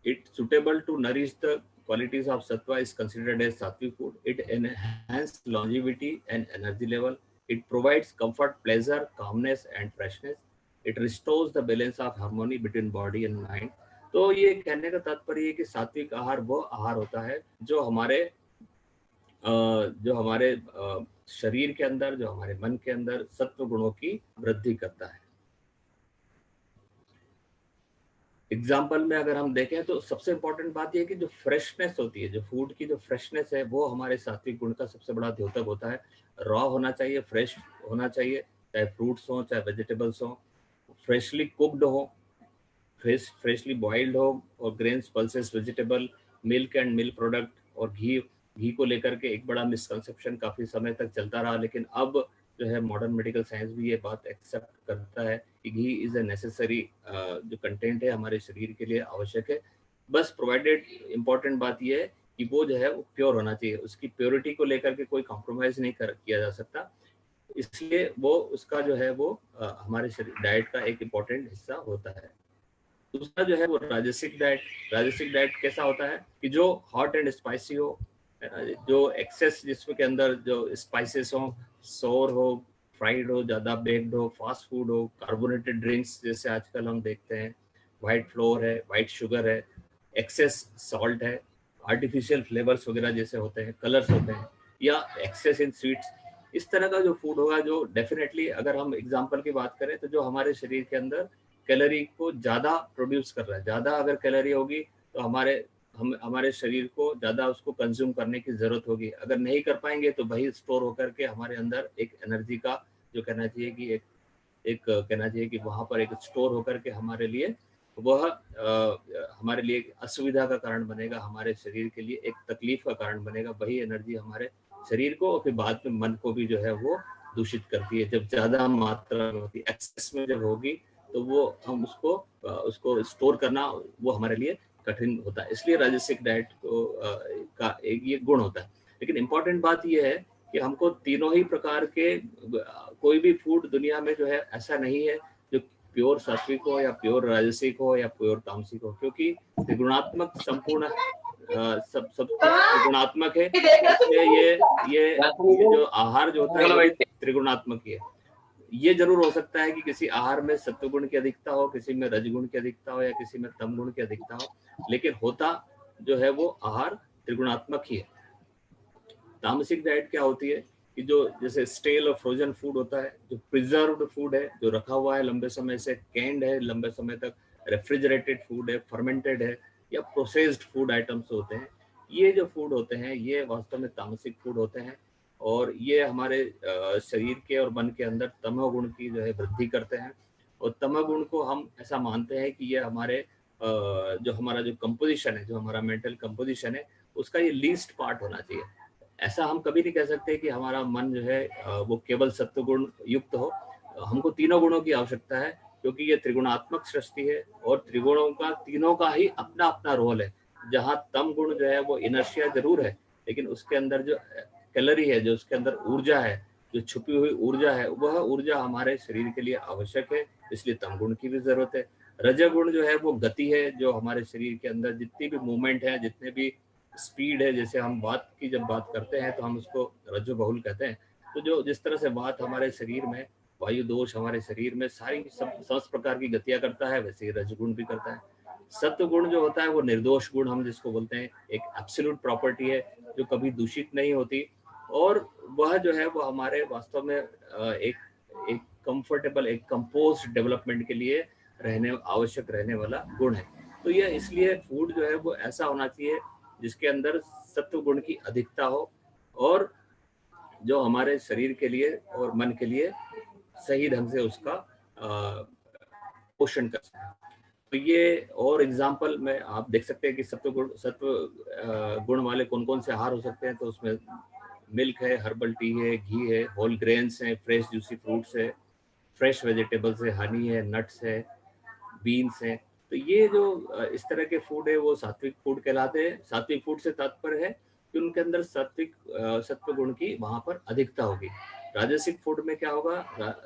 it suitable to nourish the qualities of sattva is considered as sattvic food. It enhances longevity and energy level. It provides comfort, pleasure, calmness and freshness. It restores the balance of harmony between body and mind. तो ये कहने का तात्पर्य है कि सात्विक आहार वो आहार होता है जो हमारे शरीर के अंदर, जो हमारे मन के अंदर सत्व गुणों की वृद्धि करता है। एग्जाम्पल में अगर हम देखें तो सबसे इंपॉर्टेंट बात यह है कि जो फ्रेशनेस होती है, जो फूड की जो फ्रेशनेस है, वो हमारे सात्विक गुण का सबसे बड़ा द्योतक होता है। रॉ होना चाहिए, फ्रेश होना चाहिए, चाहे फ्रूट्स हो, चाहे वेजिटेबल्स हो, फ्रेशली कुक्ड हो, फ्रेशली बॉइल्ड हो, और grains, pulses, vegetable, milk and milk product और घी को लेकर के एक बड़ा मिसकंसेप्शन काफ़ी समय तक चलता रहा, लेकिन अब जो है मॉडर्न मेडिकल साइंस भी ये बात एक्सेप्ट करता है कि घी इज़ ए नेसेसरी जो कंटेंट है, हमारे शरीर के लिए आवश्यक है। बस प्रोवाइडेड इम्पॉर्टेंट बात ये है कि वो जो है वो प्योर होना चाहिए, उसकी प्योरिटी को लेकर के कोई कॉम्प्रोमाइज़ नहीं किया जा सकता। इसलिए वो उसका जो है वो हमारे डाइट का एक इम्पॉर्टेंट हिस्सा होता है। दूसरा जो है वो राजसिक डाइट। राजसिक डाइट कैसा होता है कि जो हॉट एंड स्पाइसी हो, है ना, जो एक्सेस जिसमें के अंदर जो स्पाइसेस हो, सोर हो, फ्राइड हो, ज़्यादा बेक्ड हो, फास्ट फूड हो, कार्बोनेटेड ड्रिंक्स जैसे आजकल हम देखते हैं, वाइट फ्लोर है, वाइट शुगर है, एक्सेस सॉल्ट है, आर्टिफिशियल फ्लेवर्स वगैरह जैसे होते हैं, कलर्स होते हैं, या एक्सेस इन स्वीट्स, इस तरह का जो फूड होगा जो डेफिनेटली, अगर हम एग्जांपल की बात करें तो जो हमारे शरीर के अंदर कैलोरी को ज़्यादा प्रोड्यूस कर रहा है, ज़्यादा अगर कैलोरी होगी तो हमारे शरीर को ज़्यादा उसको कंज्यूम करने की ज़रूरत होगी। अगर नहीं कर पाएंगे तो वही स्टोर होकर के हमारे अंदर एक एनर्जी का जो कहना चाहिए कि एक कहना चाहिए कि वहाँ पर एक स्टोर होकर के हमारे लिए वह हमारे लिए एक असुविधा का कारण बनेगा, हमारे शरीर के लिए एक तकलीफ का कारण बनेगा। वही एनर्जी हमारे शरीर को और फिर बाद में मन को भी जो है वो दूषित करती है। जब ज़्यादा मात्रा में होती है, एक्सेस में जब होगी, तो वो हम उसको स्टोर करना वो हमारे लिए कठिन होता है। इसलिए राजसिक डाइट का एक ये गुण होता है। लेकिन इम्पॉर्टेंट बात ये है कि हमको तीनों ही प्रकार के कोई भी फूड दुनिया में जो है ऐसा नहीं है जो प्योर सात्विक हो या प्योर राजसिक हो या प्योर तामसिक हो, क्योंकि त्रिगुणात्मक संपूर्ण सब सब कुछ त्रिगुणात्मक है। इसलिए ये जो आहार जो होता है वो भी त्रिगुणात्मक ही है। ये जरूर हो सकता है कि किसी आहार में सत्वगुण की अधिकता हो, किसी में रजगुण की अधिकता हो, या किसी में तम गुण की अधिकता हो, लेकिन होता जो है वो आहार त्रिगुणात्मक ही है। तामसिक डाइट क्या होती है कि जो जैसे स्टेल और फ्रोजन फूड होता है, जो प्रिजर्व्ड फूड है, जो रखा हुआ है लंबे समय से, कैंड है लंबे समय तक, रेफ्रिजरेटेड फूड है, फर्मेंटेड है, या प्रोसेस्ड फूड आइटम्स होते हैं, ये जो फूड होते हैं ये वास्तव में तामसिक फूड होते हैं। और ये हमारे शरीर के और मन के अंदर तमोगुण की जो है वृद्धि करते हैं। और तमोगुण को हम ऐसा मानते हैं कि ये हमारे जो हमारा जो कंपोजिशन है, जो हमारा मेंटल कंपोजिशन है, उसका ये लीस्ट पार्ट होना चाहिए। ऐसा हम कभी नहीं कह सकते कि हमारा मन जो है वो केवल सत्वगुण युक्त हो। हमको तीनों गुणों की आवश्यकता है, क्योंकि ये त्रिगुणात्मक सृष्टि है और त्रिगुणों का तीनों का ही अपना अपना रोल है। जहाँ तम गुण जो है वो इनर्शिया जरूर है, लेकिन उसके अंदर जो कैलोरी है, जो उसके अंदर ऊर्जा है, जो छुपी हुई ऊर्जा है, वह ऊर्जा हमारे शरीर के लिए आवश्यक है, इसलिए तम गुण की भी जरूरत है। रजगुण जो है वो गति है, जो हमारे शरीर के अंदर जितनी भी मूवमेंट है, जितने भी स्पीड है, जैसे हम बात की जब बात करते हैं तो हम उसको रज्जु बहुल कहते हैं। तो जो जिस तरह से बात हमारे शरीर में, वायु दोष हमारे शरीर में सारी सब प्रकार की गतियां करता है, वैसे ही रजगुण भी करता है। सत्व गुण जो होता है वो निर्दोष गुण हम जिसको बोलते हैं, एक एब्सोल्यूट प्रॉपर्टी है जो कभी दूषित नहीं होती, और वह जो है वो हमारे वास्तव में एक एक कंफर्टेबल, एक कंपोज्ड डेवलपमेंट के लिए आवश्यक रहने वाला गुण है। तो ये इसलिए फूड जो है वो ऐसा होना चाहिए जिसके अंदर सत्व गुण की अधिकता हो, और जो हमारे शरीर के लिए और मन के लिए सही ढंग से उसका पोषण कर सके। तो ये और एग्जाम्पल में आप देख सकते हैं कि सत्व गुण वाले कौन कौन से आहार हो सकते हैं। तो उसमें मिल्क है, हर्बल टी है, घी है, होल ग्रेन्स है, फ्रेश जूसी फ्रूट्स है, फ्रेश वेजिटेबल्स है, हनी है, नट्स है, बीन्स है। तो ये जो इस तरह के फूड है वो सात्विक फूड कहलाते हैं। सात्विक फूड से तात्पर्य है कि उनके अंदर सत्व गुण की वहां पर अधिकता होगी। राजसिक फूड में क्या होगा,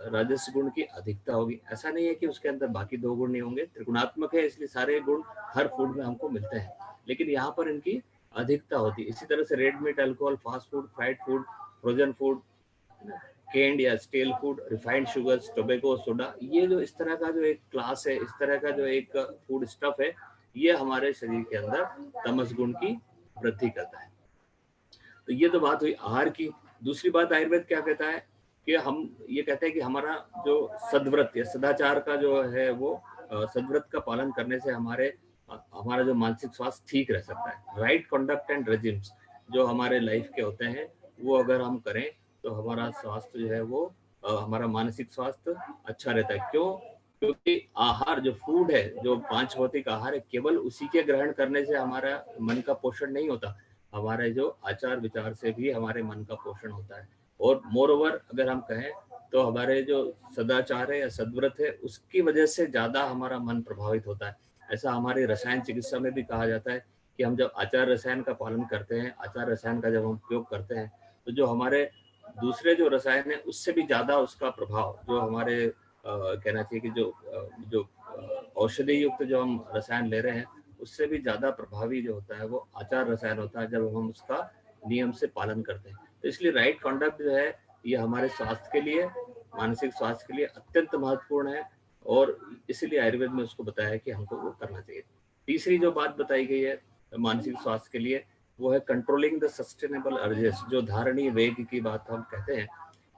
राजस गुण की अधिकता होगी। ऐसा नहीं है कि उसके अंदर बाकी दो गुण नहीं होंगे, त्रिगुणात्मक है इसलिए सारे गुण हर फूड में हमको मिलते हैं, लेकिन यहाँ पर इनकी अधिकता होती है। इसी तरह से red meat, alcohol, fast food, fried food, frozen food, canned या stale food, refined sugars, tobacco, soda, ये जो इस तरह का जो एक क्लास है, इस तरह का जो एक फूड स्टफ है, ये हमारे शरीर के अंदर तमस गुण की वृद्धि करता है। तो ये तो बात हुई आहार की। दूसरी बात आयुर्वेद क्या कहता है कि हम ये कहते हैं कि हमारा जो सद्व्रत या सदाचार का जो है वो सद्व्रत का पालन करने से हमारा जो मानसिक स्वास्थ्य ठीक रह सकता है। राइट कंडक्ट एंड रेजिम्स जो हमारे लाइफ के होते हैं वो अगर हम करें तो हमारा स्वास्थ्य जो है वो हमारा मानसिक स्वास्थ्य अच्छा रहता है। क्यों? क्योंकि आहार जो फूड है, जो पांच भौतिक आहार है, केवल उसी के ग्रहण करने से हमारा मन का पोषण नहीं होता, हमारे जो आचार विचार से भी हमारे मन का पोषण होता है। और मोर ओवर अगर हम कहें तो हमारे जो सदाचार है या सद्व्रत है उसकी वजह से ज्यादा हमारा मन प्रभावित होता है। ऐसा हमारे रसायन चिकित्सा में भी कहा जाता है कि हम जब आचार रसायन का पालन करते हैं, आचार रसायन का जब हम उपयोग करते हैं, तो जो हमारे दूसरे जो रसायन है उससे भी ज्यादा उसका प्रभाव जो हमारे कहना चाहिए कि जो औषधि युक्त जो हम रसायन ले रहे हैं उससे भी ज्यादा प्रभावी जो होता है वो आचार रसायन होता है, जब हम उसका नियम से पालन करते हैं। तो इसलिए राइट कॉन्डक्ट जो है ये हमारे स्वास्थ्य के लिए, मानसिक स्वास्थ्य के लिए अत्यंत महत्वपूर्ण है, और इसलिए आयुर्वेद में उसको बताया है कि हमको वो करना चाहिए। तीसरी जो बात बताई गई है मानसिक स्वास्थ्य के लिए वो है कंट्रोलिंग द सस्टेनेबल अर्जेस। जो धारणीय वेग की बात हम कहते हैं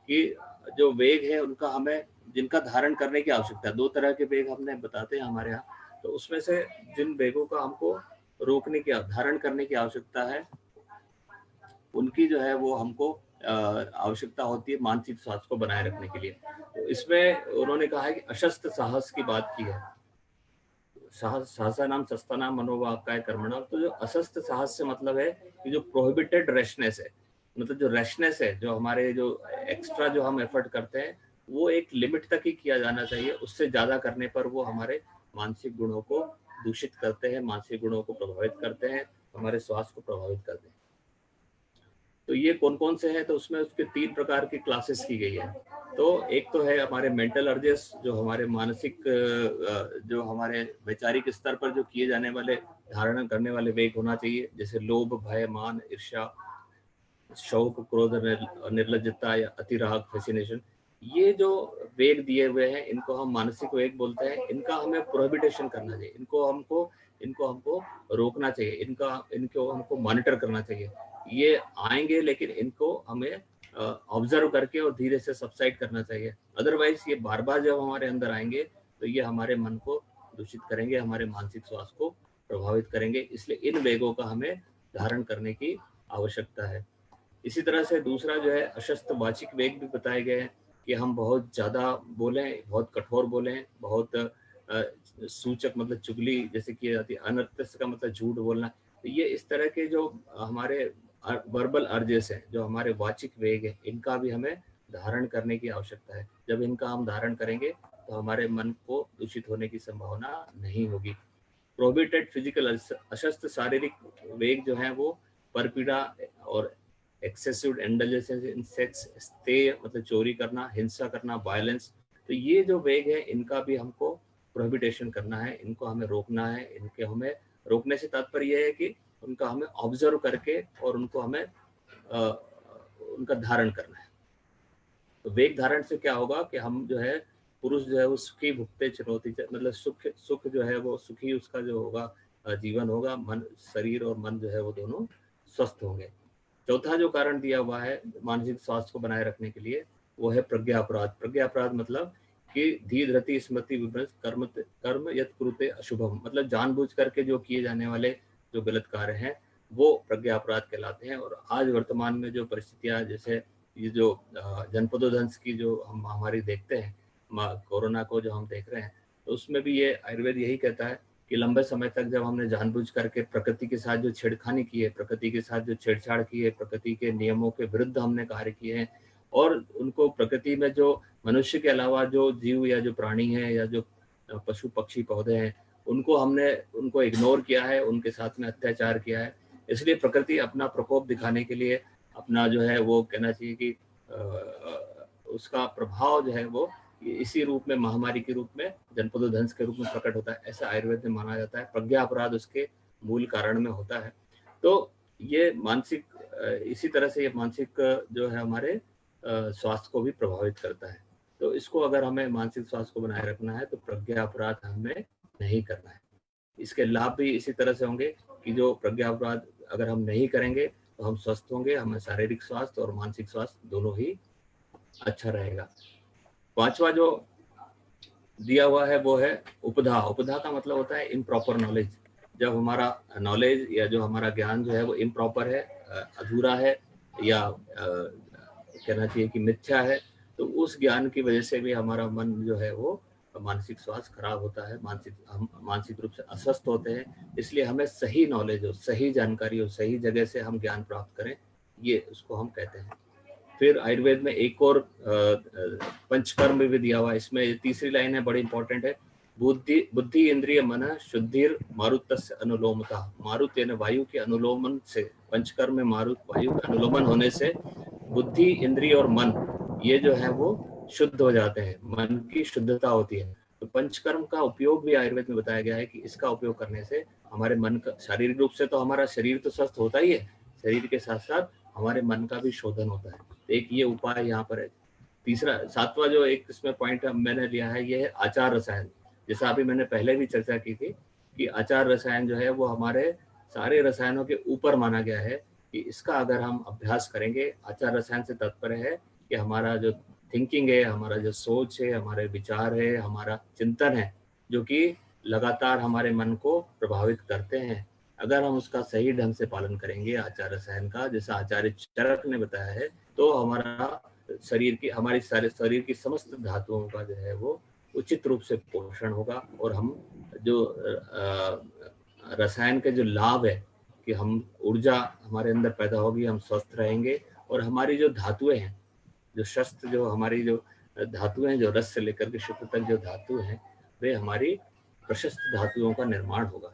कि जो वेग है उनका हमें, जिनका धारण करने की आवश्यकता है, 2 तरह के वेग हमने बताते हैं हमारे यहाँ, तो उसमें से जिन वेगों का हमको रोकने की, धारण करने की आवश्यकता है, उनकी जो है वो हमको आवश्यकता होती है मानसिक स्वास्थ्य को बनाए रखने के लिए। तो इसमें उन्होंने कहा है कि अशस्त्र साहस की बात की है, सहसा नाम सस्ता नाम मनोवाक्काय कर्मणाम। तो जो अशस्त्र साहस से मतलब है कि जो प्रोहिबिटेड रैशनेस है, मतलब जो रैशनेस है, जो हमारे जो एक्स्ट्रा जो हम एफर्ट करते हैं वो एक लिमिट तक ही किया जाना चाहिए, उससे ज्यादा करने पर वो हमारे मानसिक गुणों को दूषित करते हैं, मानसिक गुणों को प्रभावित करते हैं, हमारे स्वास्थ्य को प्रभावित करते हैं। तो ये कौन कौन से हैं, तो उसमें उसके 3 प्रकार की क्लासेस की गई है। तो एक तो है हमारे मेंटल अर्जेस, जो हमारे मानसिक, जो हमारे वैचारिक स्तर पर जो किए जाने वाले, धारण करने वाले वेग होना चाहिए, जैसे लोभ, भय, मान, ईर्ष्या, शौक, क्रोध, निर्लज्जता या अतिराग, फैसिनेशन। ये जो वेग दिए हुए हैं इनको हम मानसिक वेग बोलते हैं। इनका हमें प्रोहिबिटेशन करना चाहिए, इनको हमको रोकना चाहिए, इनको हमको मॉनिटर करना चाहिए। ये आएंगे लेकिन इनको हमें ऑब्जर्व करके और धीरे से सबसाइड करना चाहिए। अदरवाइज ये बार बार जब हमारे अंदर आएंगे तो ये हमारे मन को दूषित करेंगे, हमारे मानसिक स्वास्थ्य को प्रभावित करेंगे। इसलिए इन वेगों का हमें धारण करने की आवश्यकता है। इसी तरह से दूसरा जो है अशस्त्र वाचिक वेग भी बताए गए हैं कि हम बहुत ज्यादा बोलें, बहुत कठोर बोलें, बहुत सूचक मतलब चुगली जैसे की जाती है, अनर्थक का मतलब झूठ बोलना। तो ये इस तरह के जो हमारे वर्बल अर्जेस हैं, जो हमारे वाचिक वेग है, इनका भी हमें धारण करने की आवश्यकता है। जब इनका हम धारण करेंगे तो हमारे मन को दूषित होने की संभावना नहीं होगी। प्रोहिबिटेड फिजिकल, अशस्त्र शारीरिक वेग जो है वो परपीड़ा और एक्सेसिव इंडल्जेंस इन सेक्स, स्टे मतलब चोरी करना, हिंसा करना, वायलेंस। तो ये जो वेग है इनका भी हमको प्रोहिबिटेशन करना है, इनको हमें रोकना है। इनके हमें रोकने से तात्पर्य यह है कि उनका हमें ऑब्जर्व करके और उनको हमें उनका धारण करना है। तो वेग धारण से क्या होगा कि हम जो है, पुरुष जो है वो सुखी भुगते चुनौती, मतलब सुख जो है वो सुखी उसका जो होगा जीवन होगा, मन, शरीर और मन जो है वो दोनों स्वस्थ होंगे। चौथा जो कारण दिया हुआ है मानसिक स्वास्थ्य को बनाए रखने के लिए वो है प्रज्ञा अपराध। प्रज्ञा अपराध मतलब कि धी धृति स्मृति विभ्रंश कर्म यत् कुरुते अशुभम, मतलब जानबूझ करके जो किए जाने वाले जो गलत कार्य हैं वो प्रज्ञा अपराध कहलाते हैं। और आज वर्तमान में जो परिस्थितियां, जैसे ये जो जनपदोधंस की जो हम हमारी देखते हैं, कोरोना को जो हम देख रहे हैं, तो उसमें भी ये आयुर्वेद यही कहता है कि लंबे समय तक जब हमने जानबूझ करके प्रकृति के साथ जो छेड़खानी की है, प्रकृति के साथ जो छेड़छाड़ की है, प्रकृति के नियमों के विरुद्ध हमने कार्य किए हैं, और उनको प्रकृति में जो मनुष्य के अलावा जो जीव या जो प्राणी है या जो पशु पक्षी पौधे हैं उनको इग्नोर किया है, उनके साथ में अत्याचार किया है। इसलिए प्रकृति अपना प्रकोप दिखाने के लिए अपना जो है वो कहना चाहिए कि उसका प्रभाव जो है वो इसी रूप में, महामारी के रूप में, जनपदोधंस के रूप में प्रकट होता है, ऐसा आयुर्वेद में माना जाता है। प्रज्ञा अपराध उसके मूल कारण में होता है। तो ये मानसिक, इसी तरह से ये मानसिक जो है हमारे स्वास्थ्य को भी प्रभावित करता है। तो इसको अगर हमें मानसिक स्वास्थ्य को बनाए रखना है तो प्रज्ञा अपराध हमें नहीं करना है। इसके लाभ भी इसी तरह से होंगे कि जो प्रज्ञा अपराध अगर हम नहीं करेंगे तो हम स्वस्थ होंगे, हमें शारीरिक स्वास्थ्य और मानसिक स्वास्थ्य दोनों ही अच्छा रहेगा। पांचवा जो दिया हुआ है वो है उपधा। उपधा का मतलब होता है इम्प्रॉपर नॉलेज। जब हमारा नॉलेज या जो हमारा ज्ञान जो है वो इम्प्रॉपर है, अधूरा है, या कहना चाहिए कि मिथ्या है, तो उस ज्ञान की वजह से भी हमारा मन जो है वो मानसिक स्वास्थ्य खराब होता है, हम मानसिक रूप से अस्वस्थ होते हैं। इसलिए हमें सही नॉलेज हो, सही जानकारी हो, सही जगह से हम ज्ञान प्राप्त करें, ये उसको हम कहते हैं। फिर आयुर्वेद में एक और पंचकर्म भी दिया हुआ है। इसमें तीसरी लाइन है, बड़ी इंपॉर्टेंट है, बुद्धि इंद्रिय मन शुद्धिर मारुतस्य अनुलोमता। मारुत यानी वायु के अनुलोमन से, पंचकर्म में मारुत वायु के अनुलोमन होने से बुद्धि, इंद्रिय और मन ये जो है वो शुद्ध हो जाते हैं, मन की शुद्धता होती है। तो तो पंचकर्म का उपयोग भी आयुर्वेद में बताया गया है कि इसका उपयोग करने से हमारे मन का, शारीरिक रूप से तो हमारा शरीर तो स्वस्थ होता ही है, शरीर के साथ साथ हमारे मन का भी शोधन होता है। तो एक ये उपाय यहाँ पर है। तीसरा, सातवां जो एक इसमें पॉइंट मैंने लिया है, ये है आचार रसायन। जैसा अभी मैंने पहले भी चर्चा की थी कि आचार रसायन जो है वो हमारे सारे रसायनों के ऊपर माना गया है कि इसका अगर हम अभ्यास करेंगे, आचार रसायन से तात्पर्य है कि हमारा जो थिंकिंग है, हमारा जो सोच है, हमारे विचार है, हमारा चिंतन है, जो कि लगातार हमारे मन को प्रभावित करते हैं, अगर हम उसका सही ढंग से पालन करेंगे आचार रसायन का, जैसा आचार्य चरक ने बताया है, तो हमारा शरीर की, हमारी सारे शरीर की समस्त धातुओं का जो है वो उचित रूप से पोषण होगा, और हम जो रसायन के जो लाभ है कि हम ऊर्जा हमारे अंदर पैदा होगी, हम स्वस्थ रहेंगे, और हमारी जो धातुएं हैं, जो शस्त्र, जो हमारी जो धातुएं हैं, जो रस से लेकर के शुक्र तक जो धातु हैं, वे हमारी प्रशस्त धातुओं का निर्माण होगा।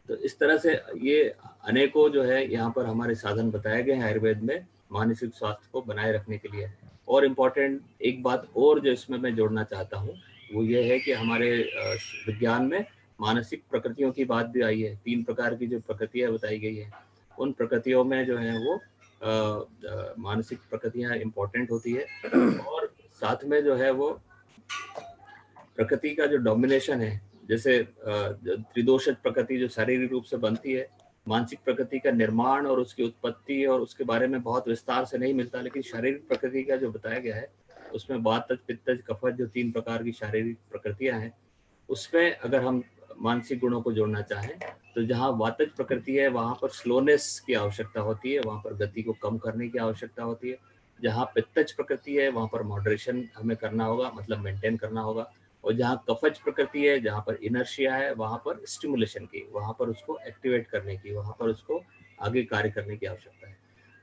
तो इस तरह से ये अनेकों जो है यहाँ पर हमारे साधन बताए गए हैं आयुर्वेद में मानसिक स्वास्थ्य को बनाए रखने के लिए। और इम्पोर्टेंट एक बात और जो इसमें मैं जोड़ना चाहता हूँ वो ये है कि हमारे विज्ञान में मानसिक प्रकृतियों की बात भी आई है। 3 प्रकार की जो प्रकृतियाँ बताई गई है, उन प्रकृतियों में जो है वो मानसिक प्रकृतियाँ इम्पोर्टेंट होती है, और साथ में जो है वो प्रकृति का जो डोमिनेशन है, जैसे त्रिदोषज प्रकृति जो शारीरिक रूप से बनती है, मानसिक प्रकृति का निर्माण और उसकी उत्पत्ति और उसके बारे में बहुत विस्तार से नहीं मिलता, लेकिन शारीरिक प्रकृति का जो बताया गया है उसमें वातज, पित्तज, कफज जो 3 प्रकार की शारीरिक प्रकृतियां हैं, उसमें अगर हम मानसिक गुणों को जोड़ना चाहें तो जहाँ वातज प्रकृति है वहाँ पर स्लोनेस की आवश्यकता होती है, वहाँ पर गति को कम करने की आवश्यकता होती है। जहाँ पित्तज प्रकृति है वहाँ पर मॉडरेशन हमें करना होगा, मतलब मेंटेन करना होगा। और जहाँ कफज प्रकृति है, जहाँ पर इनर्शिया है, वहाँ पर स्टिमुलेशन की, वहाँ पर उसको एक्टिवेट करने की, वहाँ पर उसको आगे कार्य करने की आवश्यकता है।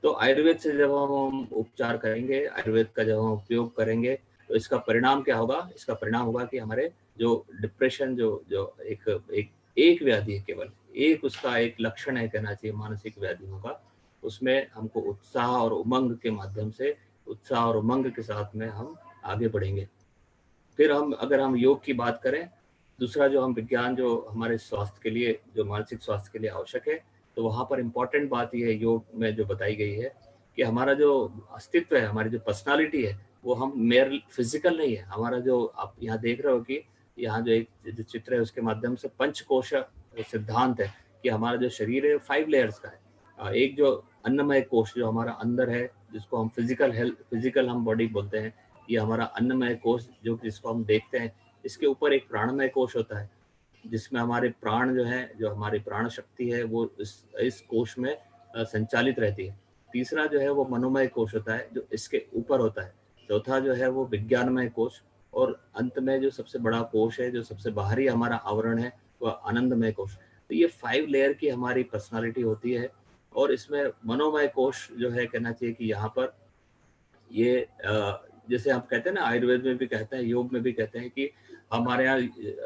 तो आयुर्वेद से जब हम उपचार करेंगे, आयुर्वेद का जब हम उपयोग करेंगे, तो इसका परिणाम क्या होगा? इसका परिणाम होगा कि हमारे जो डिप्रेशन, जो एक व्याधि है, केवल एक उसका एक लक्षण है कहना चाहिए मानसिक व्याधियों का, उसमें हमको उत्साह और उमंग के माध्यम से, उत्साह और उमंग के साथ में हम आगे बढ़ेंगे। फिर अगर हम योग की बात करें, दूसरा जो हम विज्ञान जो हमारे स्वास्थ्य के लिए, जो मानसिक स्वास्थ्य के लिए आवश्यक है, तो वहाँ पर इम्पोर्टेंट बात यह है योग में जो बताई गई है कि हमारा जो अस्तित्व है, हमारी जो पर्सनालिटी है, वो हम मेयर फिजिकल नहीं है। हमारा जो आप यहाँ देख रहे हो कि यहाँ जो एक जो चित्र है उसके माध्यम से पंचकोश सिद्धांत है कि हमारा जो शरीर है 5 लेयर्स का है। एक जो अन्नमय कोश जो हमारा अंदर है, जिसको हम फिजिकल हेल्थ, फिजिकल हम बॉडी बोलते हैं, ये हमारा अन्नमय कोश जो जिसको हम देखते हैं। इसके ऊपर एक प्राणमय कोश होता है जिसमें हमारे प्राण जो है, जो हमारी प्राण शक्ति है, वो इस कोश में संचालित रहती है। तीसरा जो है वो मनोमय कोश होता है जो इसके ऊपर होता है। चौथा जो है वो विज्ञानमय कोश, और अंत में जो सबसे बड़ा कोश है, जो सबसे बाहरी हमारा आवरण है, वह आनंदमय कोश। तो ये 5 लेयर की हमारी पर्सनालिटी होती है। और इसमें मनोमय कोश जो है, कहना चाहिए कि यहाँ पर ये जैसे आप कहते हैं ना, आयुर्वेद में भी कहते हैं, योग में भी कहते हैं कि हमारे यहाँ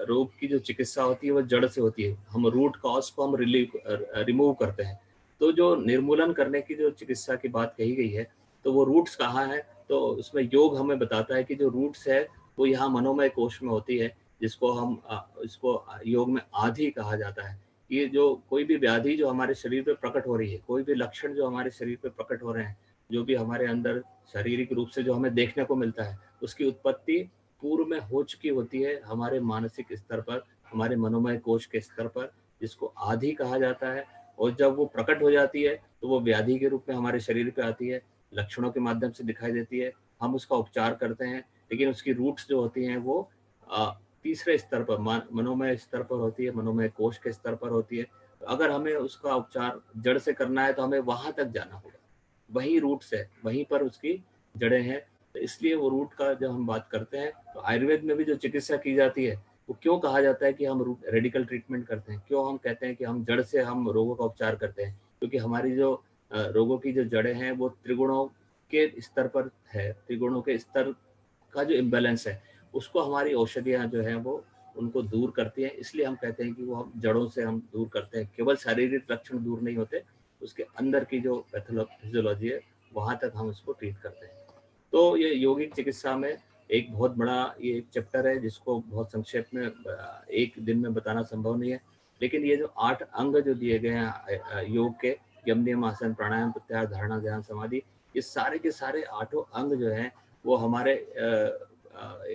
रोग की जो चिकित्सा होती है वो जड़ से होती है। हम रूट कॉज को हम रिमूव करते हैं। तो जो निर्मूलन करने की जो चिकित्सा की बात कही गई है, तो वो रूट्स कहाँ है? तो उसमें योग हमें बताता है कि जो रूट्स है वो यहाँ मनोमय कोश में होती है, जिसको हम इसको योग में आधि कहा जाता है। ये जो कोई भी व्याधि जो हमारे शरीर पे प्रकट हो रही है, कोई भी लक्षण जो हमारे शरीर पे प्रकट हो रहे हैं, जो भी हमारे अंदर शारीरिक रूप से जो हमें देखने को मिलता है, उसकी उत्पत्ति पूर्व में हो चुकी होती है हमारे मानसिक स्तर पर, हमारे मनोमय कोश के स्तर पर, जिसको आधि कहा जाता है। और जब वो प्रकट हो जाती है तो वो व्याधि के रूप में हमारे शरीर पे आती है, लक्षणों के माध्यम से दिखाई देती है, हम उसका उपचार करते हैं। लेकिन उसकी रूट्स जो होती हैं वो तीसरे स्तर पर, मनोमय स्तर पर होती है, मनोमय कोश के स्तर पर होती है। तो अगर हमें उसका उपचार जड़ से करना है तो हमें वहां तक जाना होगा, वही रूट्स है, वहीं पर उसकी जड़ें हैं। तो इसलिए वो रूट का जब हम बात करते हैं, तो आयुर्वेद में भी जो चिकित्सा की जाती है, वो क्यों कहा जाता है कि हम रूट रेडिकल ट्रीटमेंट करते हैं, क्यों हम कहते हैं कि हम जड़ से हम रोगों का उपचार करते हैं? क्योंकि हमारी जो रोगों की जो जड़ें हैं वो त्रिगुणों के स्तर पर है। त्रिगुणों के स्तर का जो इम्बैलेंस है उसको हमारी औषधियाँ जो है वो उनको दूर करती हैं। इसलिए हम कहते हैं कि वो हम जड़ों से हम दूर करते हैं। केवल शारीरिक लक्षण दूर नहीं होते, उसके अंदर की जो फिजियोलॉजी है वहां तक हम उसको ट्रीट करते हैं। तो ये यौगिक चिकित्सा में एक बहुत बड़ा ये एक चैप्टर है जिसको बहुत संक्षेप में एक दिन में बताना संभव नहीं है, लेकिन ये जो 8 अंग जो दिए गए हैं योग के, यम नियम आसन प्राणायाम प्रत्याहार धारणा ध्यान समाधि, ये सारे के सारे 8 अंग जो हैं वो हमारे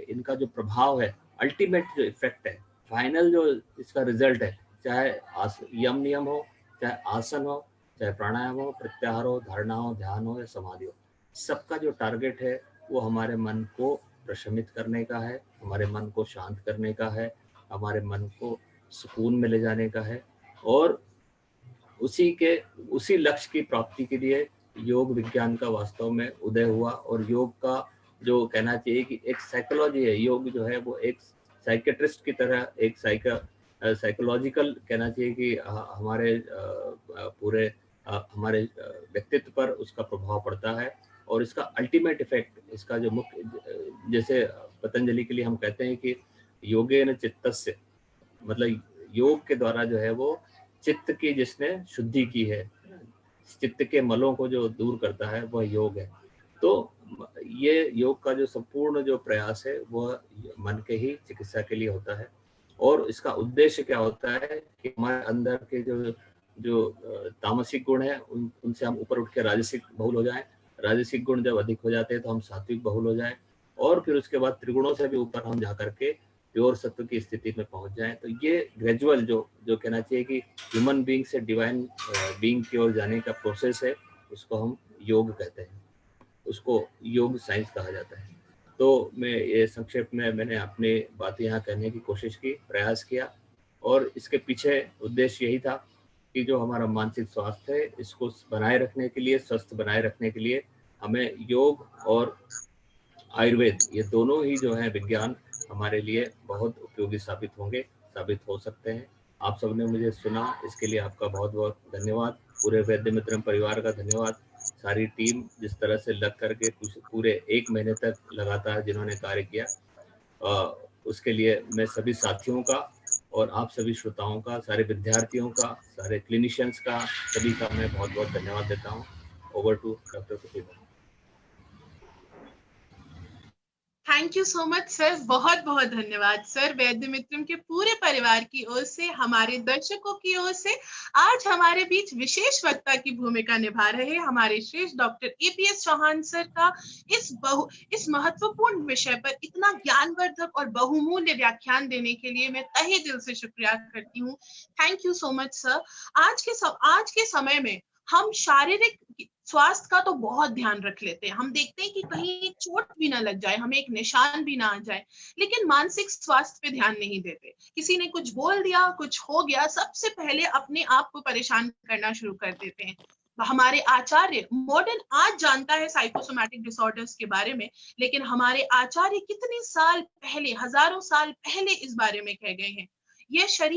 इनका जो प्रभाव है, अल्टीमेट जो इफेक्ट है, फाइनल जो इसका रिजल्ट है, चाहे यम नियम हो, चाहे आसन हो, चाहे प्राणायाम हो, प्रत्याहार हो, धारणा हो, ध्यान हो या समाधि हो, सबका जो टारगेट है वो हमारे मन को प्रशमित करने का है, हमारे मन को शांत करने का है, हमारे मन को सुकून में ले जाने का है। और उसी लक्ष्य की प्राप्ति के लिए योग विज्ञान का वास्तव में उदय हुआ। और योग का जो कहना चाहिए कि एक साइकोलॉजी है, योग जो है वो एक साइकेट्रिस्ट की तरह एक साइकोलॉजिकल कहना चाहिए कि हमारे पूरे हमारे व्यक्तित्व पर उसका प्रभाव पड़ता है। और इसका अल्टीमेट इफेक्ट, इसका जो मुख्य, जैसे पतंजलि के लिए हम कहते हैं कि योगेन चित्तस्य, मतलब योग के द्वारा जो है वो चित्त की जिसने शुद्धि की है, चित्त के मलों को जो दूर करता है वह योग है। तो ये योग का जो संपूर्ण जो प्रयास है वह मन के ही चिकित्सा के लिए होता है। और इसका उद्देश्य क्या होता है कि हमारे अंदर के जो तामसिक गुण है उनसे हम ऊपर उठ के राजसिक बहुल हो जाएं, राजसिक गुण जब अधिक हो जाते हैं तो हम सात्विक बहुल हो जाएं, और फिर उसके बाद त्रिगुणों से भी ऊपर हम जा करके प्योर सत्व की स्थिति में पहुंच जाएं। तो ये ग्रेजुअल जो कहना चाहिए कि ह्यूमन बीइंग से डिवाइन बीइंग की ओर जाने का प्रोसेस है, उसको हम योग कहते हैं, उसको योग साइंस कहा जाता है। तो मैं ये संक्षेप में मैंने अपनी बात यहाँ कहने की कोशिश की, प्रयास किया, और इसके पीछे उद्देश्य यही था कि जो हमारा मानसिक स्वास्थ्य है इसको बनाए रखने के लिए, स्वस्थ बनाए रखने के लिए हमें योग और आयुर्वेद, ये दोनों ही जो है विज्ञान हमारे लिए बहुत उपयोगी साबित हो सकते हैं। आप सबने मुझे सुना, इसके लिए आपका बहुत बहुत धन्यवाद। पूरे वैद्य मित्रम परिवार का धन्यवाद। सारी टीम जिस तरह से लग करके पूरे 1 महीने तक लगातार जिन्होंने कार्य किया, उसके लिए मैं सभी साथियों का और आप सभी श्रोताओं का, सारे विद्यार्थियों का, सारे क्लिनिशियंस का, सभी का मैं बहुत बहुत धन्यवाद देता हूँ। Over to doctor Pratibha. Thank you so much sir, बहुत बहुत धन्यवाद सर। वैद्य मित्रम के पूरे परिवार की ओर से, हमारे दर्शकों की ओर से आज हमारे बीच विशेष वक्ता की भूमिका निभा रहे हमारे श्रेष्ठ डॉक्टर APS चौहान सर का इस महत्वपूर्ण विषय पर इतना ज्ञानवर्धक और बहुमूल्य व्याख्यान देने के लिए मैं तहे दिल से शुक्रिया करती हूँ। Thank you so much sir. आज के समय में हम शारीरिक स्वास्थ्य का तो बहुत ध्यान रख लेते हैं, हम देखते हैं कि कहीं एक चोट भी ना लग जाए, हमें एक निशान भी ना आ जाए, लेकिन मानसिक स्वास्थ्य पे ध्यान नहीं देते। किसी ने कुछ बोल दिया, कुछ हो गया, सबसे पहले अपने आप को परेशान करना शुरू कर देते हैं। हमारे आचार्य, मॉडर्न आज जानता है साइकोसोमैटिक डिसऑर्डर्स के बारे में, लेकिन हमारे आचार्य कितने साल पहले, हजारों साल पहले इस बारे में कह गए हैं। यह शरीर